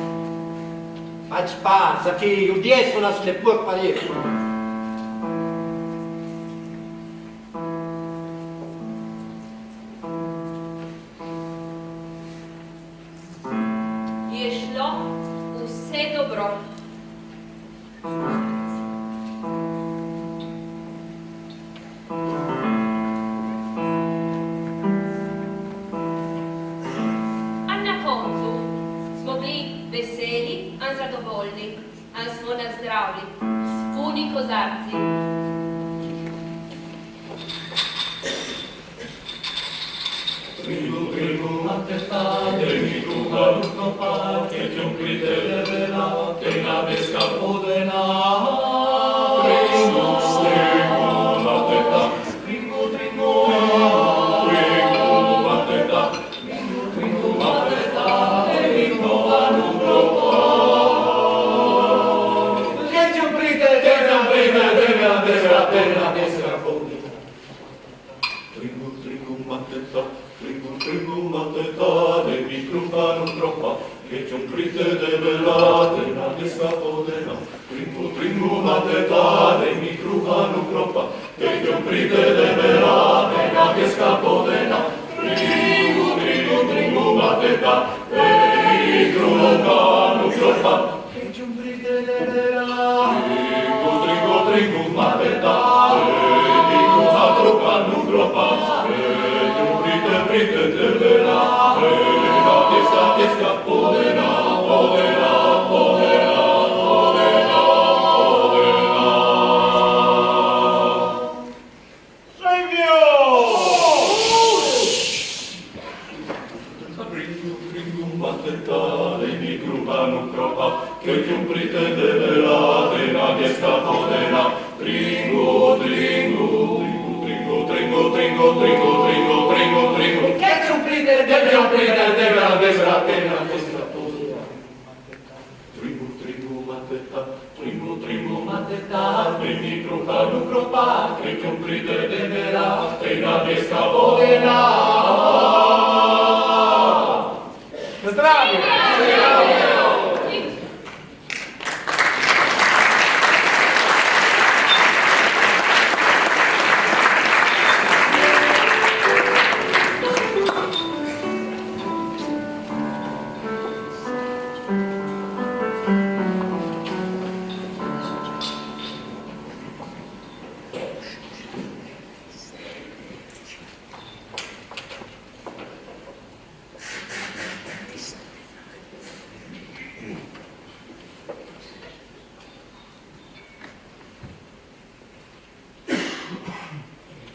S13: Pač pa, za ti ljudje so nas lepo odparili.
S9: Je šlo vse dobro. A na koncu smo bili veseli in zadovoljni, in smo nazdravili s puni kozarci.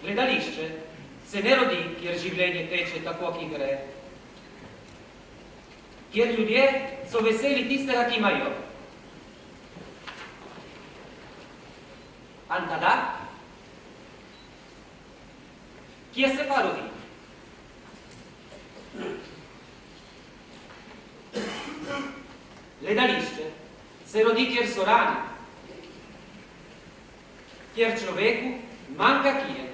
S8: Gledališče se ne rodi, kjer življenje teče tako, ki gre. Kjer ljudje so veseli tistega, ki imajo. In tada, kje se pa rodi? Gledališče se rodi, kjer so rani. Kjer človeku manjka kije.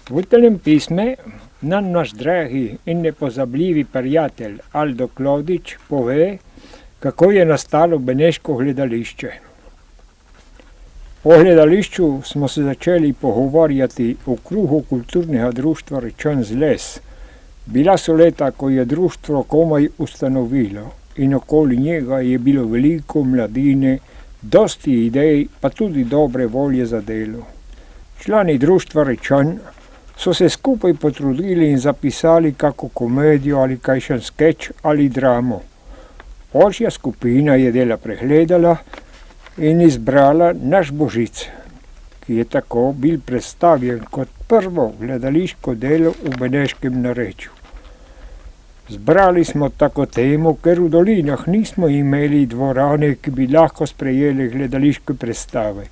S16: V tem pisme nam naš dragi in nepozabljivi prijatelj Aldo Klodič pove, kako je nastalo Beneško gledališče. O gledališču smo se začeli pogovarjati v krugu kulturnega društva Rečan z les. Bila so leta, ko je društvo komaj ustanovilo in okoli njega je bilo veliko mladine, dosti idej, pa tudi dobre volje za delo. Člani društva Rečan so se skupaj potrudili in zapisali kako komedijo ali kakšen skeč ali dramo. Ožja skupina je dela pregledala in izbrala Naš Božic, ki je tako bil predstavljen kot prvo gledališko delo v beneškem narečju. Zbrali smo tako temo, ker v dolinah nismo imeli dvorane, ki bi lahko sprejeli gledališke predstave.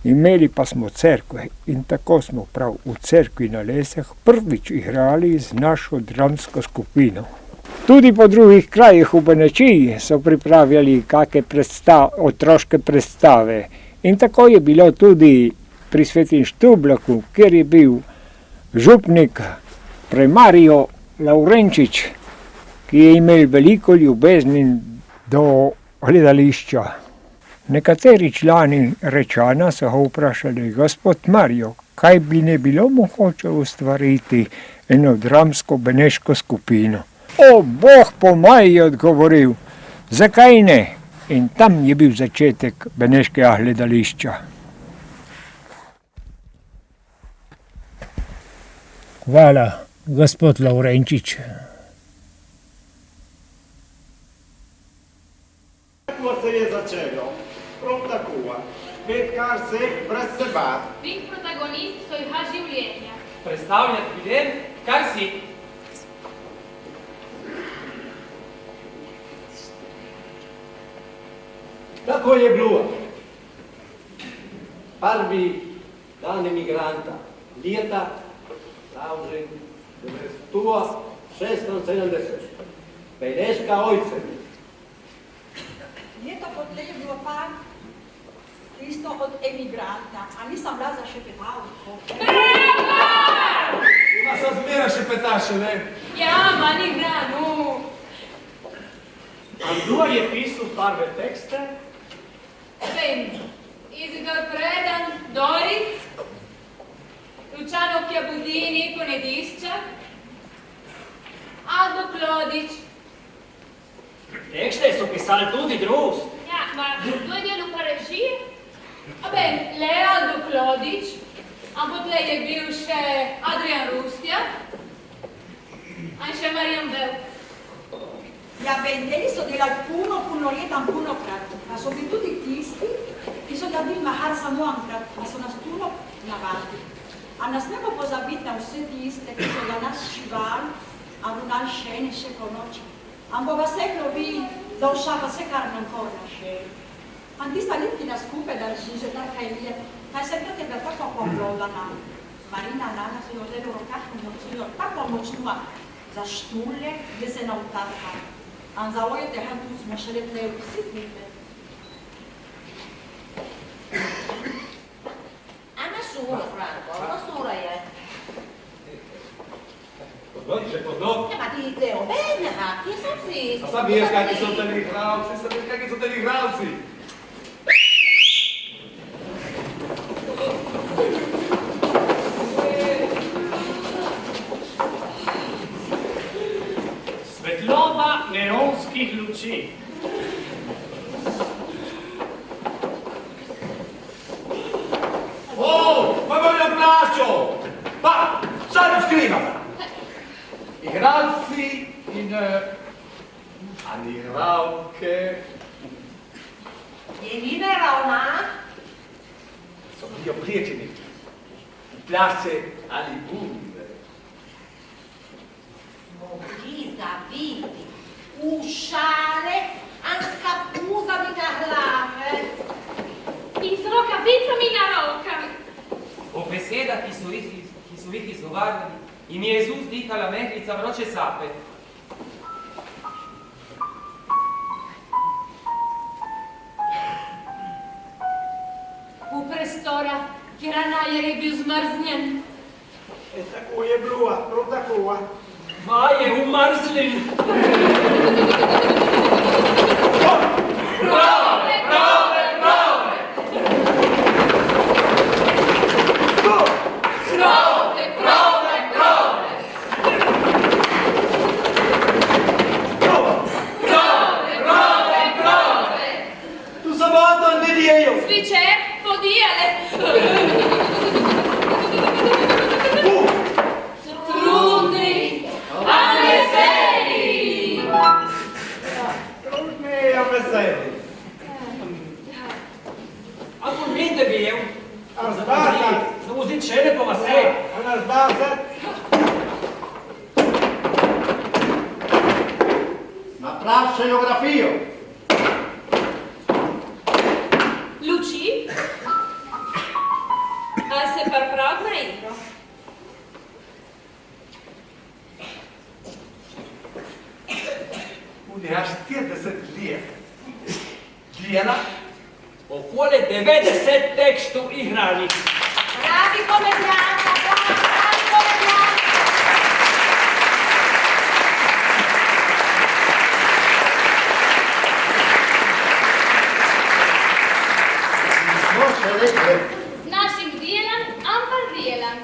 S16: Imeli pa smo cerkve in tako smo prav v cerkvi na Lesah prvič igrali z našo dramsko skupino. Tudi po drugih krajih v Benečiji so pripravljali kakšne otroške predstave in tako je bilo tudi pri Svetem Štublaku, kjer je bil župnik Mario Lavrenčič, ki je imel veliko ljubezni do gledališča. Nekateri člani Rečana so ga vprašali: gospod Mario, kaj bi ne bilo mogoče ustvariti eno dramsko beneško skupino? O, Bog pomaj, je odgovoril, zakaj ne? In tam je bil začetek beneškega gledališča. Hvala, gospod Lavrenčič.
S10: Kako se je začelo? Prav tako. Spet kar se brez se bat.
S9: Vik protagonist svojega življenja.
S8: Predstavljati ljudem, kar si.
S13: Tako je bilo. Prvi dan emigranta, leta 1976, Beneška ojce.
S15: Leto potlej je bilo pa isto od emigranta, a nisem bila zašepetavko.
S12: Ma sa zmera šepetaše, ne?
S9: Ja, mani granu.
S12: A kdo je pisal prve tekste?
S9: Vem, Izidor Predan, Doric, Lučano Kjabudini, Ponediščak, Aldo Klodič.
S12: Tekste so pisali tudi drus.
S9: Ja, ma kdo je delal pa režije? A vem, le Aldo Klodič, a potlej je bil še Adrian Rustjak, a še Marjan Belk.
S15: Ja, vendeli so delali puno letam, punokrat, a so bili tudi tisti, ki so dobili mahar samo enkrat, a so nas puno navadili. A nas ne bo pozabiti na vse tiste, ki so za nas šivali, a v nas šene še po noči. Ampak vas se klobi, da všaka se kar nam korna še. A tista litkina skupe drži, že taka je lije, kaj se krat je bila tako poplodana. Marina Nana so jo vzeli v rokah in nocijo tako močnula za štulje, gdje se nautarka. A za oje teha tu smo šele tle vsi tipe.
S11: A nessuno, Franco, nostura je.
S12: Poznati, že poznati.
S11: Ma ti Teo, bene, chi sono si?
S12: A sabieš, kakvi so teli igralci? Svetloba neonskih luči. Ma vam je vprašal! Pa, sad skrivam! Igralci in ali igralke.
S11: Je Nina ravna?
S12: So bili oblečeni v plase ali bunde.
S11: Smo bili zaviti v šale, a s kapuzami na glave.
S9: In z rokavicami na rokah.
S8: Po besedah, ki so jih izgovarjali, jim je iz ust dihala mehlica vroče sape.
S9: V prestora, kjer Anajer je bil zmrznjen.
S10: E tako je bilo, prav tako.
S12: Ma je umrzlin.
S8: Prove, prove, prove! Prove, prove, prove! Prove, prove, prove!
S13: Tu sam Anton, vidi je io.
S9: Sviče, podijale. Trudni, a veseli.
S10: Trudni, a veseli.
S12: Anton, niente bio.
S10: Aspetta.
S12: Stavo dicendo come sei.
S10: Aspetta.
S13: Naprav scenografio.
S9: Luci? A se priprav na igro?
S12: Un'ha 40 let djela okoli 90 tekstov igranih.
S15: Bravi komedijanta, bravi komedijanta.
S9: Z našim delom, ampak delam.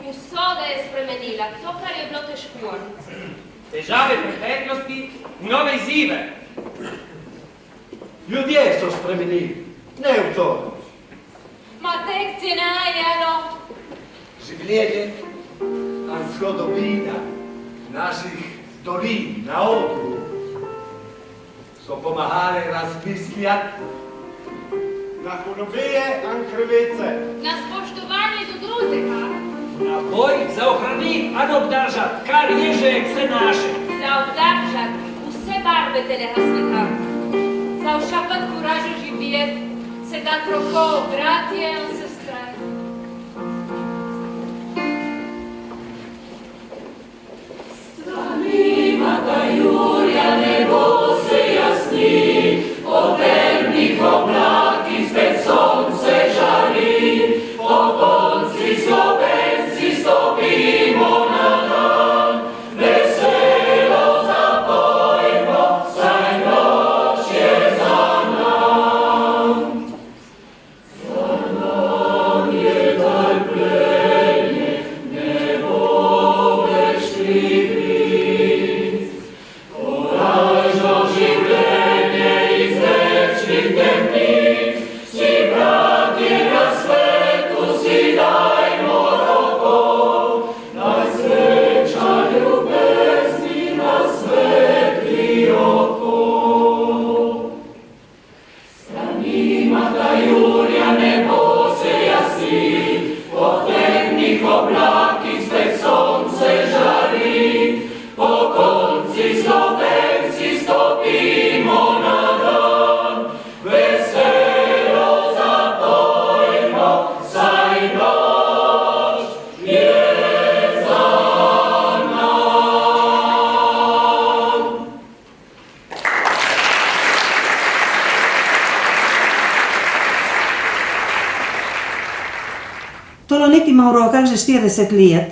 S9: Usoda je spremenila, to, kar je bilo težko.
S8: Težave preteklosti in nove izzive.
S13: Ljudje so spremenili, ne v to.
S9: Ma tek cenajalo.
S12: Življenje, a zgodovina naših dolin na odru so pomagale razmišljati
S10: Na hudobije in krivice.
S9: Na spoštovanje do drugega.
S12: na boj za ohraniti in obdržati, kar je že vse naše.
S9: Za obdržati vse barve telega sveta. Za všapati kuražo živeti, se da troko, bratje in sestre. Strani mata Jurja nebo se jasni, po temnih oblakih spet sonce žari, po konci Slovenci stopimo na dan, veselo zapojmo, saj noč je za nam. Za nam je taj plenje, ne bo več krivic, korajžno življenje iz večnih temnic, si bratje na svetu, si dajmo roko, naj sreča ljubezni na svetli oko. Strani mata Jurja nebo se jasi, po temnih oblakih spet sonce žari, po konci Slovenci stopimo na dan, veselo zapojmo, saj noč je za nam.
S17: Tolonek ima v rokah že 40 let.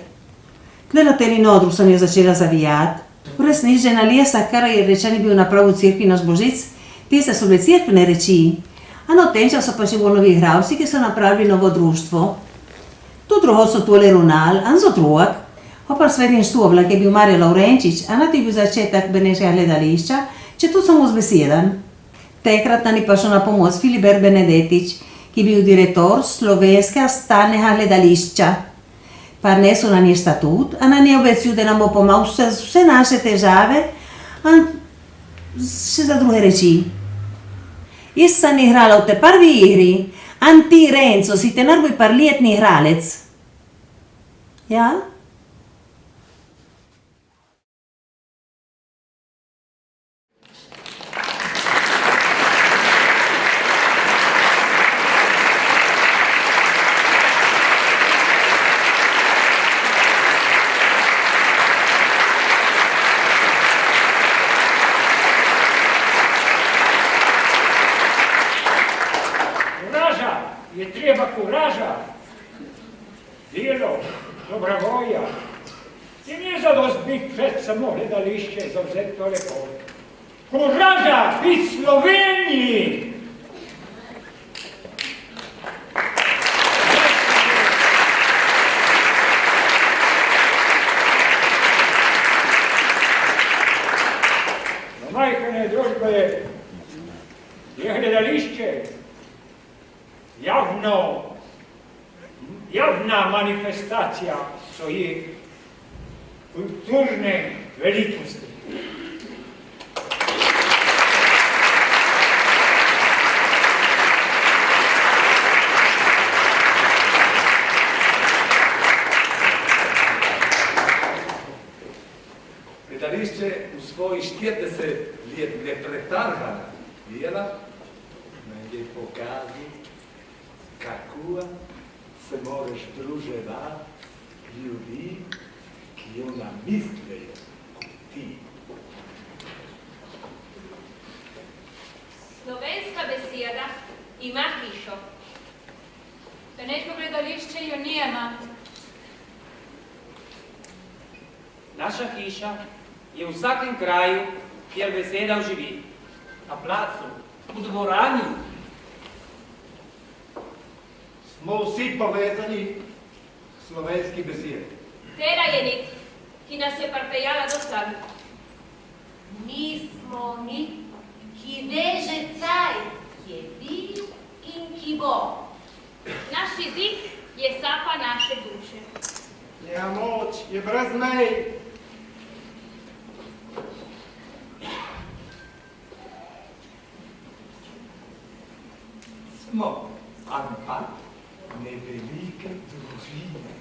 S17: Gledatelji nodru sem jo začela zavijati. V resnici na lesa, kar je rečen bil naprav v cerkvi naš božic, tiste so bile cerkvene reči. A no tem času pa še bo novi igravci, ki so napravili novo društvo. Tu drugo so tole runal, an za drugak. Pa srednji štuvla, ki je bil Marija Laurenčič, a na ti bil začetek Beneškega gledališča, če tu samo z besedan. Tekrat nam je pa šel na pomoč Filiber Benedetič, ki je bil direktor Slovenskega stalnega gledališča. Pa nesel na nje statut, a na nje obesil, da nam bo pomagal vse naše težave, a še za druge reči. Jaz sem igrala v te prvi igri, an ti Renzo, si te najbolj parlijetni igralec. Ja?
S16: Je treba kuraža, delo, Dobra volja. I nije za vas bit pred samo gledališće zavzeto lepo. Kuraža bit Sloveniji! Na majhne družbe je gledališće javna manifestacija svojih kulturne velikosti.
S12: Gledališče v svojih 40 let nepretarhana dela nam je pokazal, kako se moraš druževati ljudi, ki jo namislejo kot ti.
S9: Slovenska beseda ima hišo. Beneško gledališče jo nima.
S8: Naša hiša je v vsakem kraju, kjer beseda živi.
S13: Na placu, v dvorani. Smo vsi povezani k slovenski besedi.
S9: Tera je nit, ki nas je pripeljala do sem.
S11: Mi smo nit, ki veže caj, ki je bil in ki bo.
S9: Naš jezik je sapa naše duše.
S10: Njena moč je brez mej.
S12: Smo, ampak ne velike družine.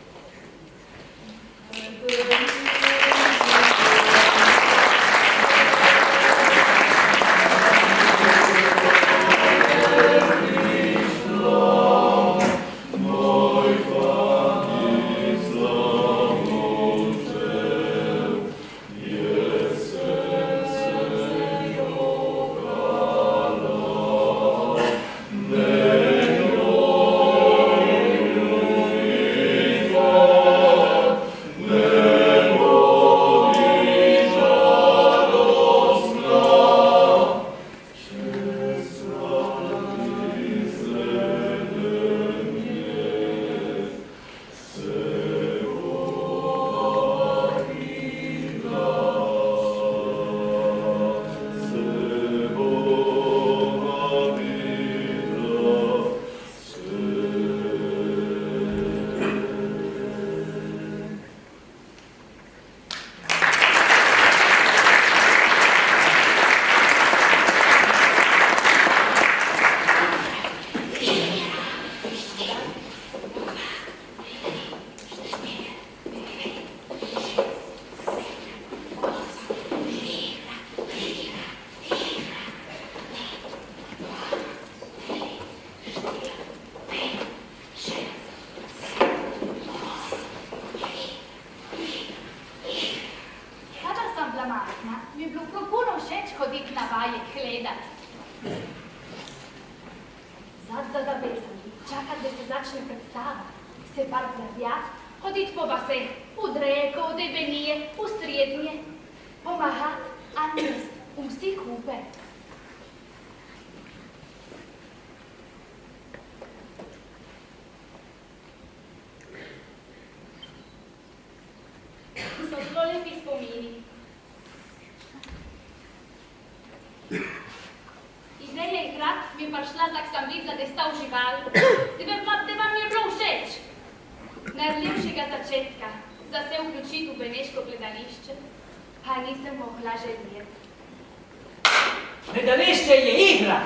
S8: Gledališče je igra!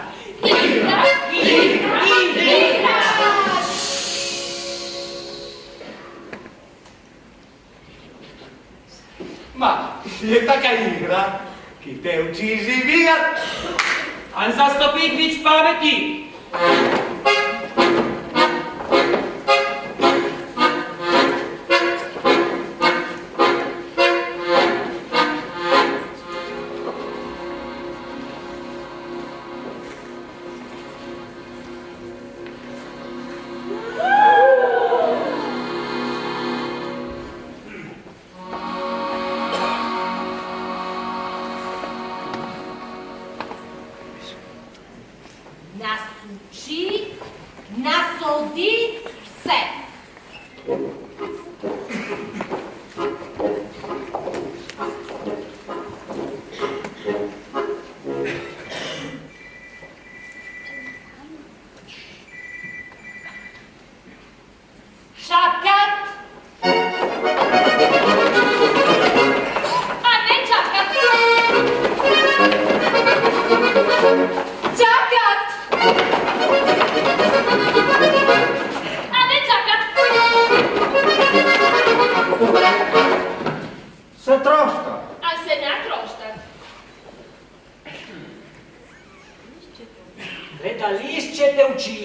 S11: Igra! Igra!
S12: Ma, je taka igra, ki te uči živijat.
S8: An zastopit vič pameti!
S11: nasodi se. Čakat. A ne čakat. Čakat. A ne čakat.
S13: Se troška.
S9: A se ne troštat.
S12: Gledališče te uči,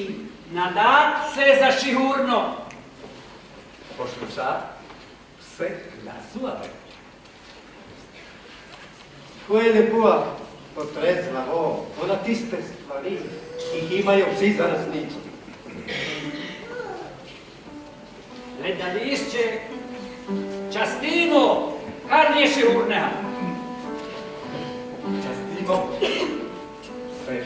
S12: nadat vse za šihurno. Poslušat vse glasove.
S13: Ko je lepo, potrezna, ona tiste stvari, ki jih imajo vsi za resnico.
S12: Gledališče častimo, kar ni šihurnega. Častimo vse.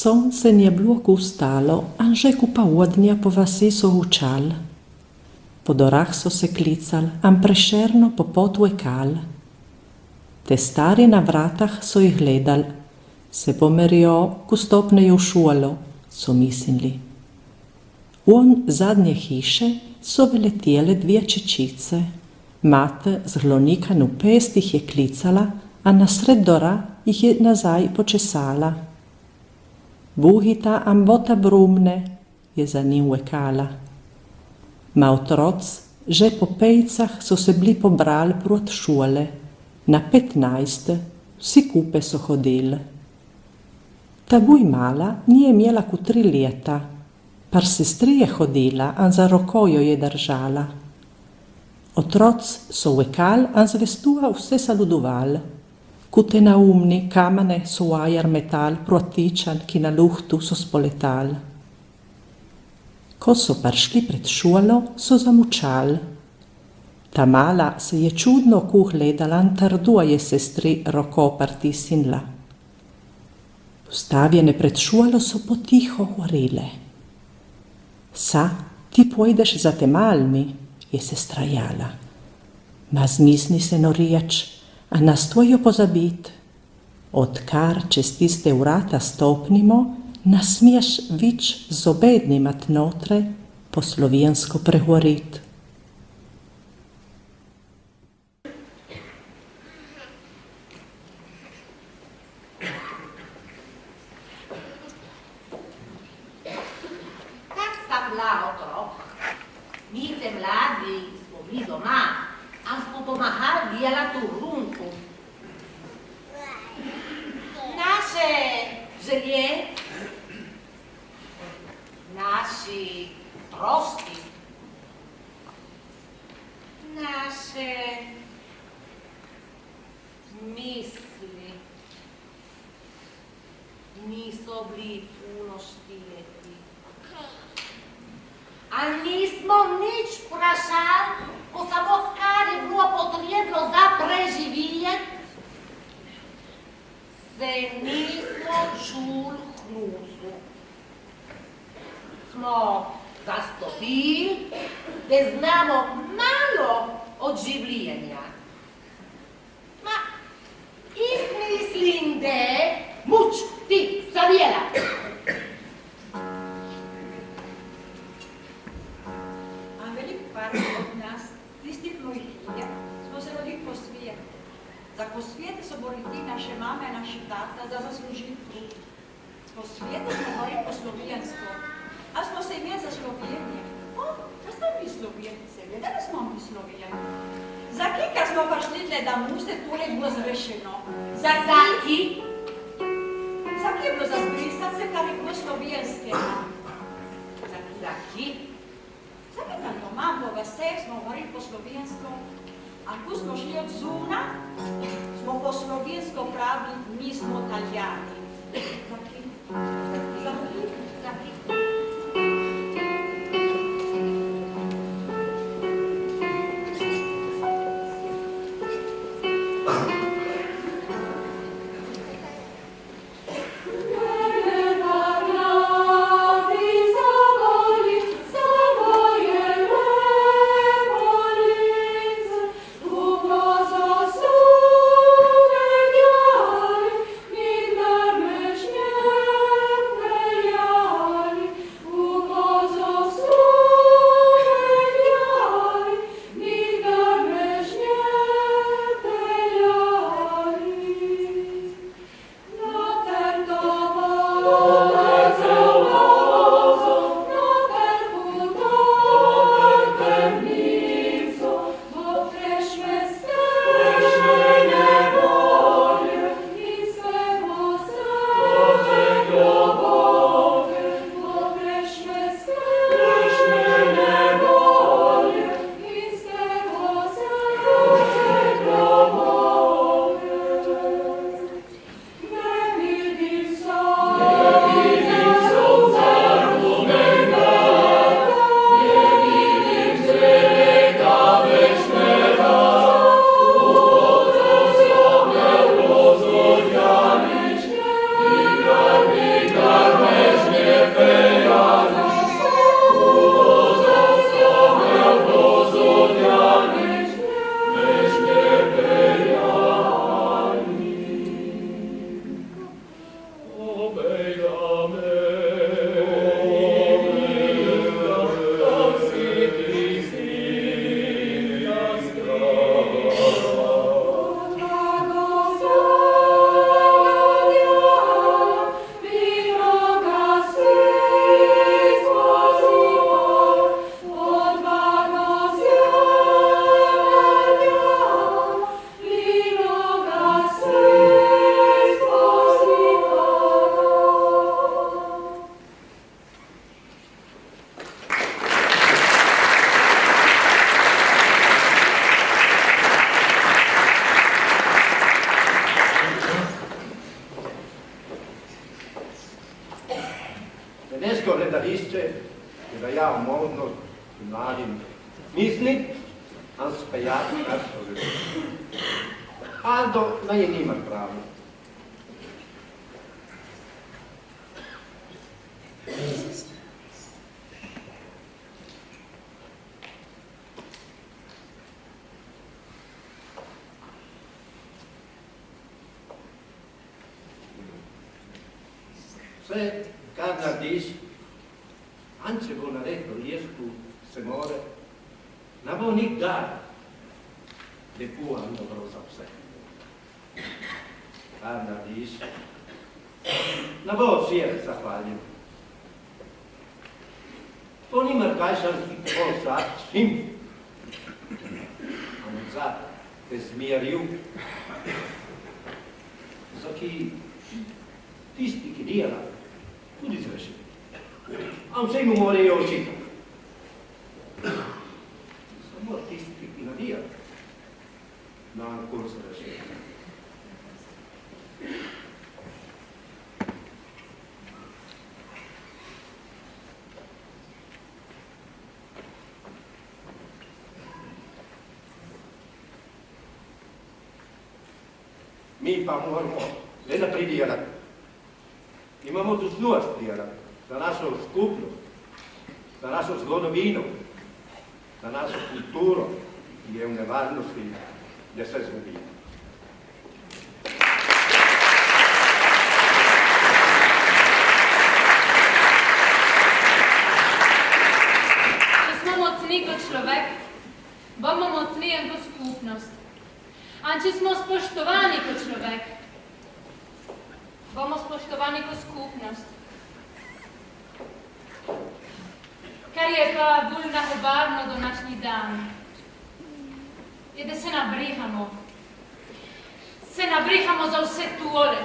S18: Sonce nie było ustalo, anže kupavodnja po vasi so učal. Po dorah so se klical, am prešerno po potu ekal. Te stari na vratah so jih gledal, se pomerijo, ko stopnejo v šolo, so mislili. On zadnje hiše so veletjele dvije čečice. Mate z hlonikan v pest jih je klicala, a nasred dora jih je nazaj počesala. Buhita ambota brumne, je za njim vekala. Ma otroc, že po pejcah so se bili pobrali prot šole, na 15, vsi kupe so hodili. Ta buj mala nije imela ko 3 leta, par sestri je hodila, an za roko jo je držala. Otroc so vekal, an zvestua vse saludoval. Kute naumni, kamane so vajar metal, protičan, ki na luhtu so spoletal. Ko so prišli pred šolo, so zamučal. Ta mala se je čudno gledala, an trdua je sestri roko pritisnila. Postavljene pred šolo so potiho govorile. Sa, ti pojdeš za te malmi, je sestra jala. Ma zmisni se no riječ, a nas tvojo pozabit. Odkar čez tiste vrata stopnimo, nas smiješ vič z obednim atnotre po slovensko pregovorit.
S11: Tak sam bila otrok. Mi te mladi smo bili doma, a smo pomahali delati v runku. Naše Veselier, naši prosti, naše misli niso bili puno štijeti. A nismo nič vprašali, ko samo kar je bilo potrebno za preživjet, se nismo čuli hnusu. Smo zastopili, da znamo malo od življenja. Ma, mislim, da muč ti zavijela.
S15: A velik par od nas, tistih mojih lidja, smo se rodili po svijetu. Za po svijetu so borili naše mame, naši tata, za zaslužiti trud. Po svijetu smo morali po slovensko. A smo se imeli za Slovenije. O, da ste mi Sloveni, seveda da smo mi Sloveni. Za kika smo pa šli tle, da mu se tole bilo zrešeno. Za ki? Za ki je bilo za zbrisat se, kar je bilo slovenske. Za ki? Za ki tam doma, bo vse smo govorili po slovensko. A ko smo šli od zuna, smo po slovensko pravili, mi smo Italijani. Za ki? Za ki? Za ki?
S13: Tedesco gledališče je dajal možnost mladim mislit, a spejati kar so želeli. Aldo naj je nima pravo. Vse, kar narediš, anče bo naredil ješku, se more, ne bo nikdar lepo in dobro za vse. Kar narediš, ne bo vseh zahvalil. To ni mrkajšan, ki bo vzad čim, a mu vzad te zmeril, za ki artisti che diano, tu dici così. Non sei un muore io cito. Siamo artisti che la diano, non ancora se la mi pamormo, lena pridiala. Imamo tu duas pridiala. Za našo skupnost, za našo zgodovino, za našo kulturo je v nevarnosti, da se zgubi.
S9: Če smo močni kot človek, bomo močniji kot skupnost. A če smo spoštovani kot človek, bomo spoštovani kot skupnost. Kar je pa bolj nagovarno današnji dan, je, da se nabrihamo. Se nabrihamo za vse tole.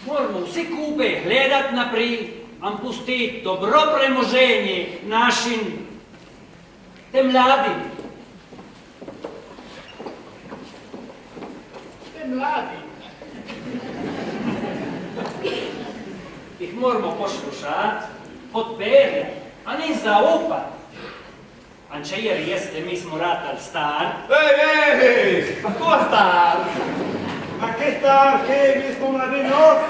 S12: Moramo vse kupe gledati naprej, in pustiti dobro premoženje našim te mladim. Te mladim. Ih moramo poslušati, podperjati, a ne zaupati. A če je res, da mi smo ratali star?
S10: Ej, kako star? Ma che star, che mi smo mladino?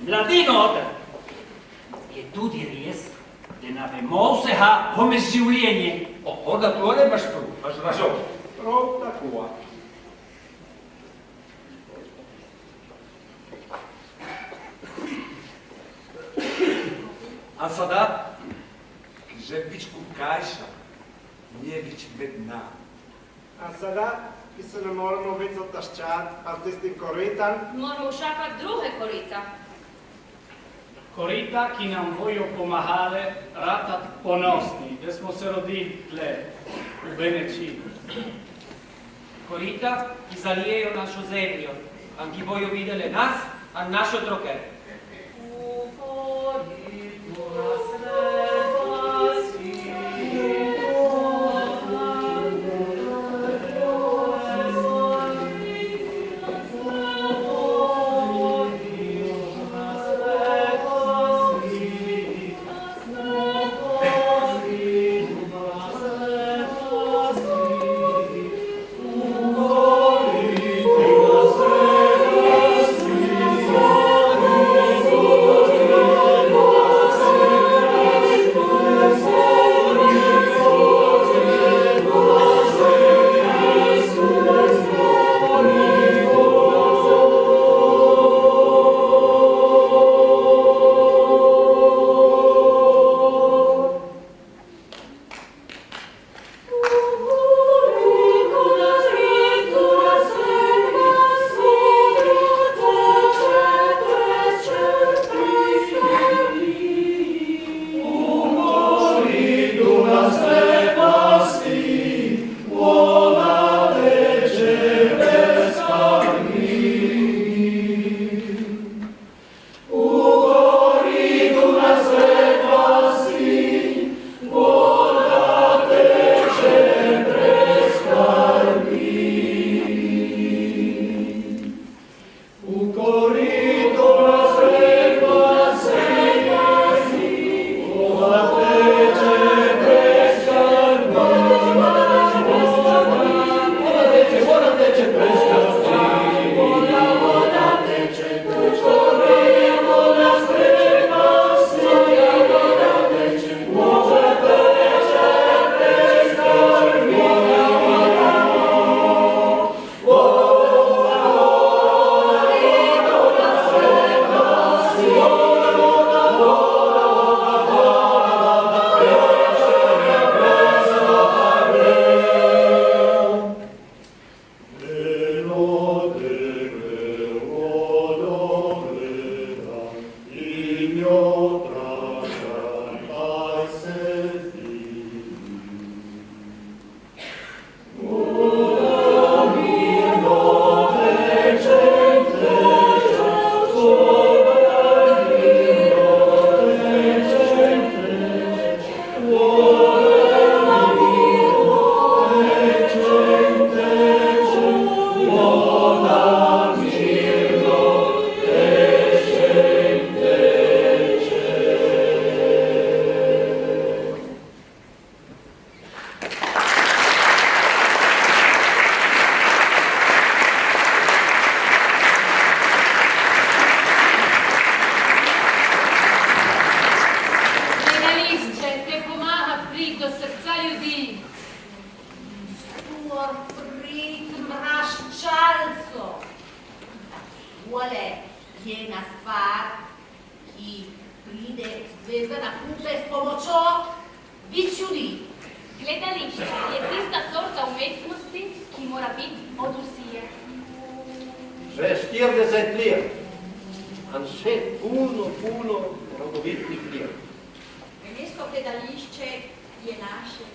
S12: Mladino, je tudi res, da ne vemo vsega ome življenje.
S13: Da to ne imaš prav, imaš razlog.
S10: Prav tako.
S19: A sada, že bič kukajša, nije bič med nami.
S10: A sada, ki se ne moramo več otaščati, pa tisti koritan.
S9: Moramo všakati druge korita.
S20: Korita, ki nam bojo pomagale ratati ponosni, da smo se rodili tle, v Benečiji.
S8: Korita, ki zalijejo našo zemljo, a ki bojo videli nas, a naše otroke.
S12: Oh,
S11: qual è Chiena Spar, chi pride Zvezdana Kupe Spomočo, Vičuri.
S9: Gledalište je tista sorta umetnosti, ki mora biti od Rusije.
S13: Že 40 let, in še puno rogovitnih let.
S15: Venesko gledališče je naše.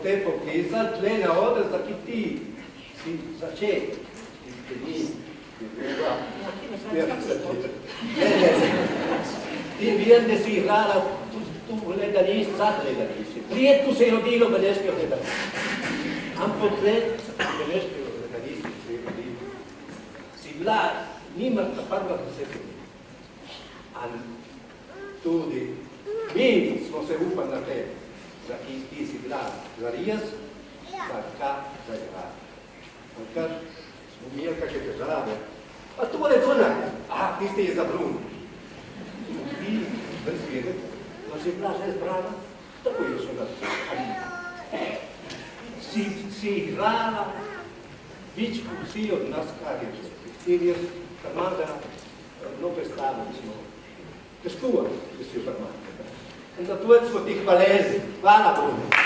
S13: tempo che Plena ora da chi ti sa c'è ti viene desirata tu le dalisi sa le dalisi prieto se lo dico bedeschio che da un portret beleški legalistici si bila nima napadla posebno. Tudi mi smo se upali na te, da ti si bila za res, za kaj za igrati. Kar smo imeli kakšne težave. Pa to je to, tiste je za Brun. Ti, brez vedeti, no si bila že zbrana, tako je šla. Si igrala, več kot vsi od nas, kar je že. Štiri Armanda, no predstavili smo. Težko, da si jo Armanda. In zato smo ti hvalezni. Hvala Brun.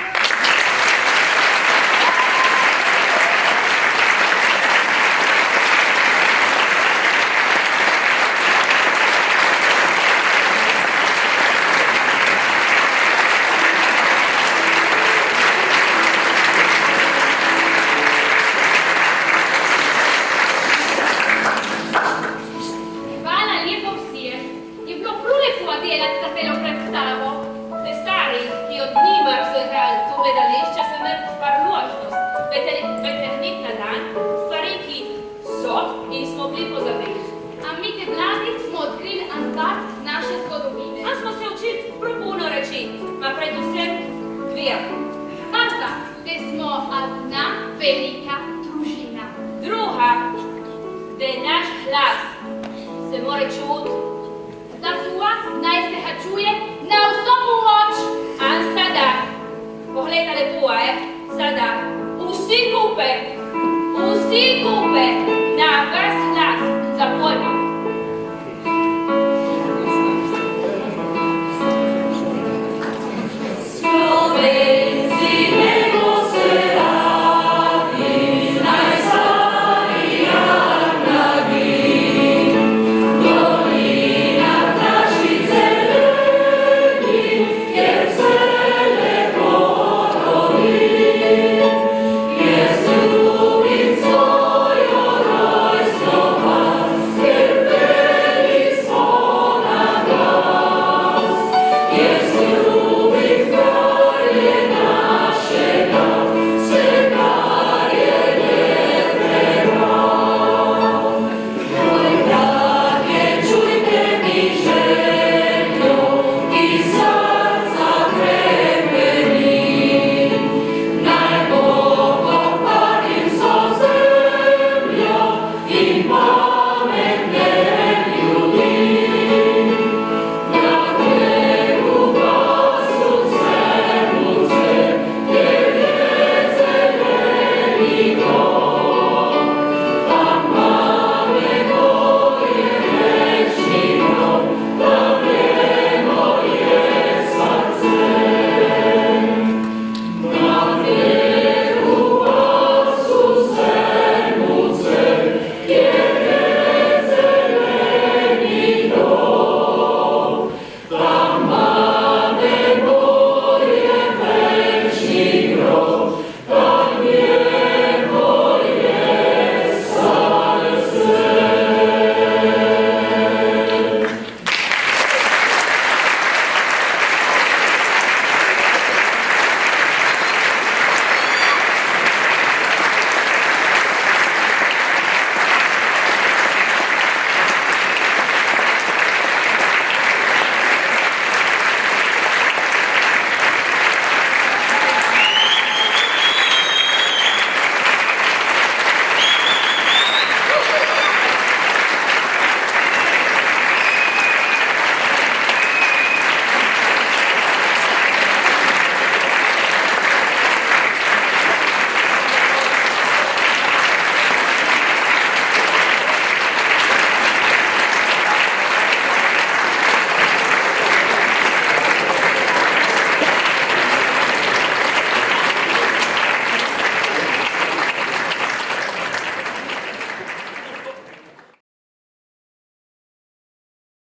S21: Go!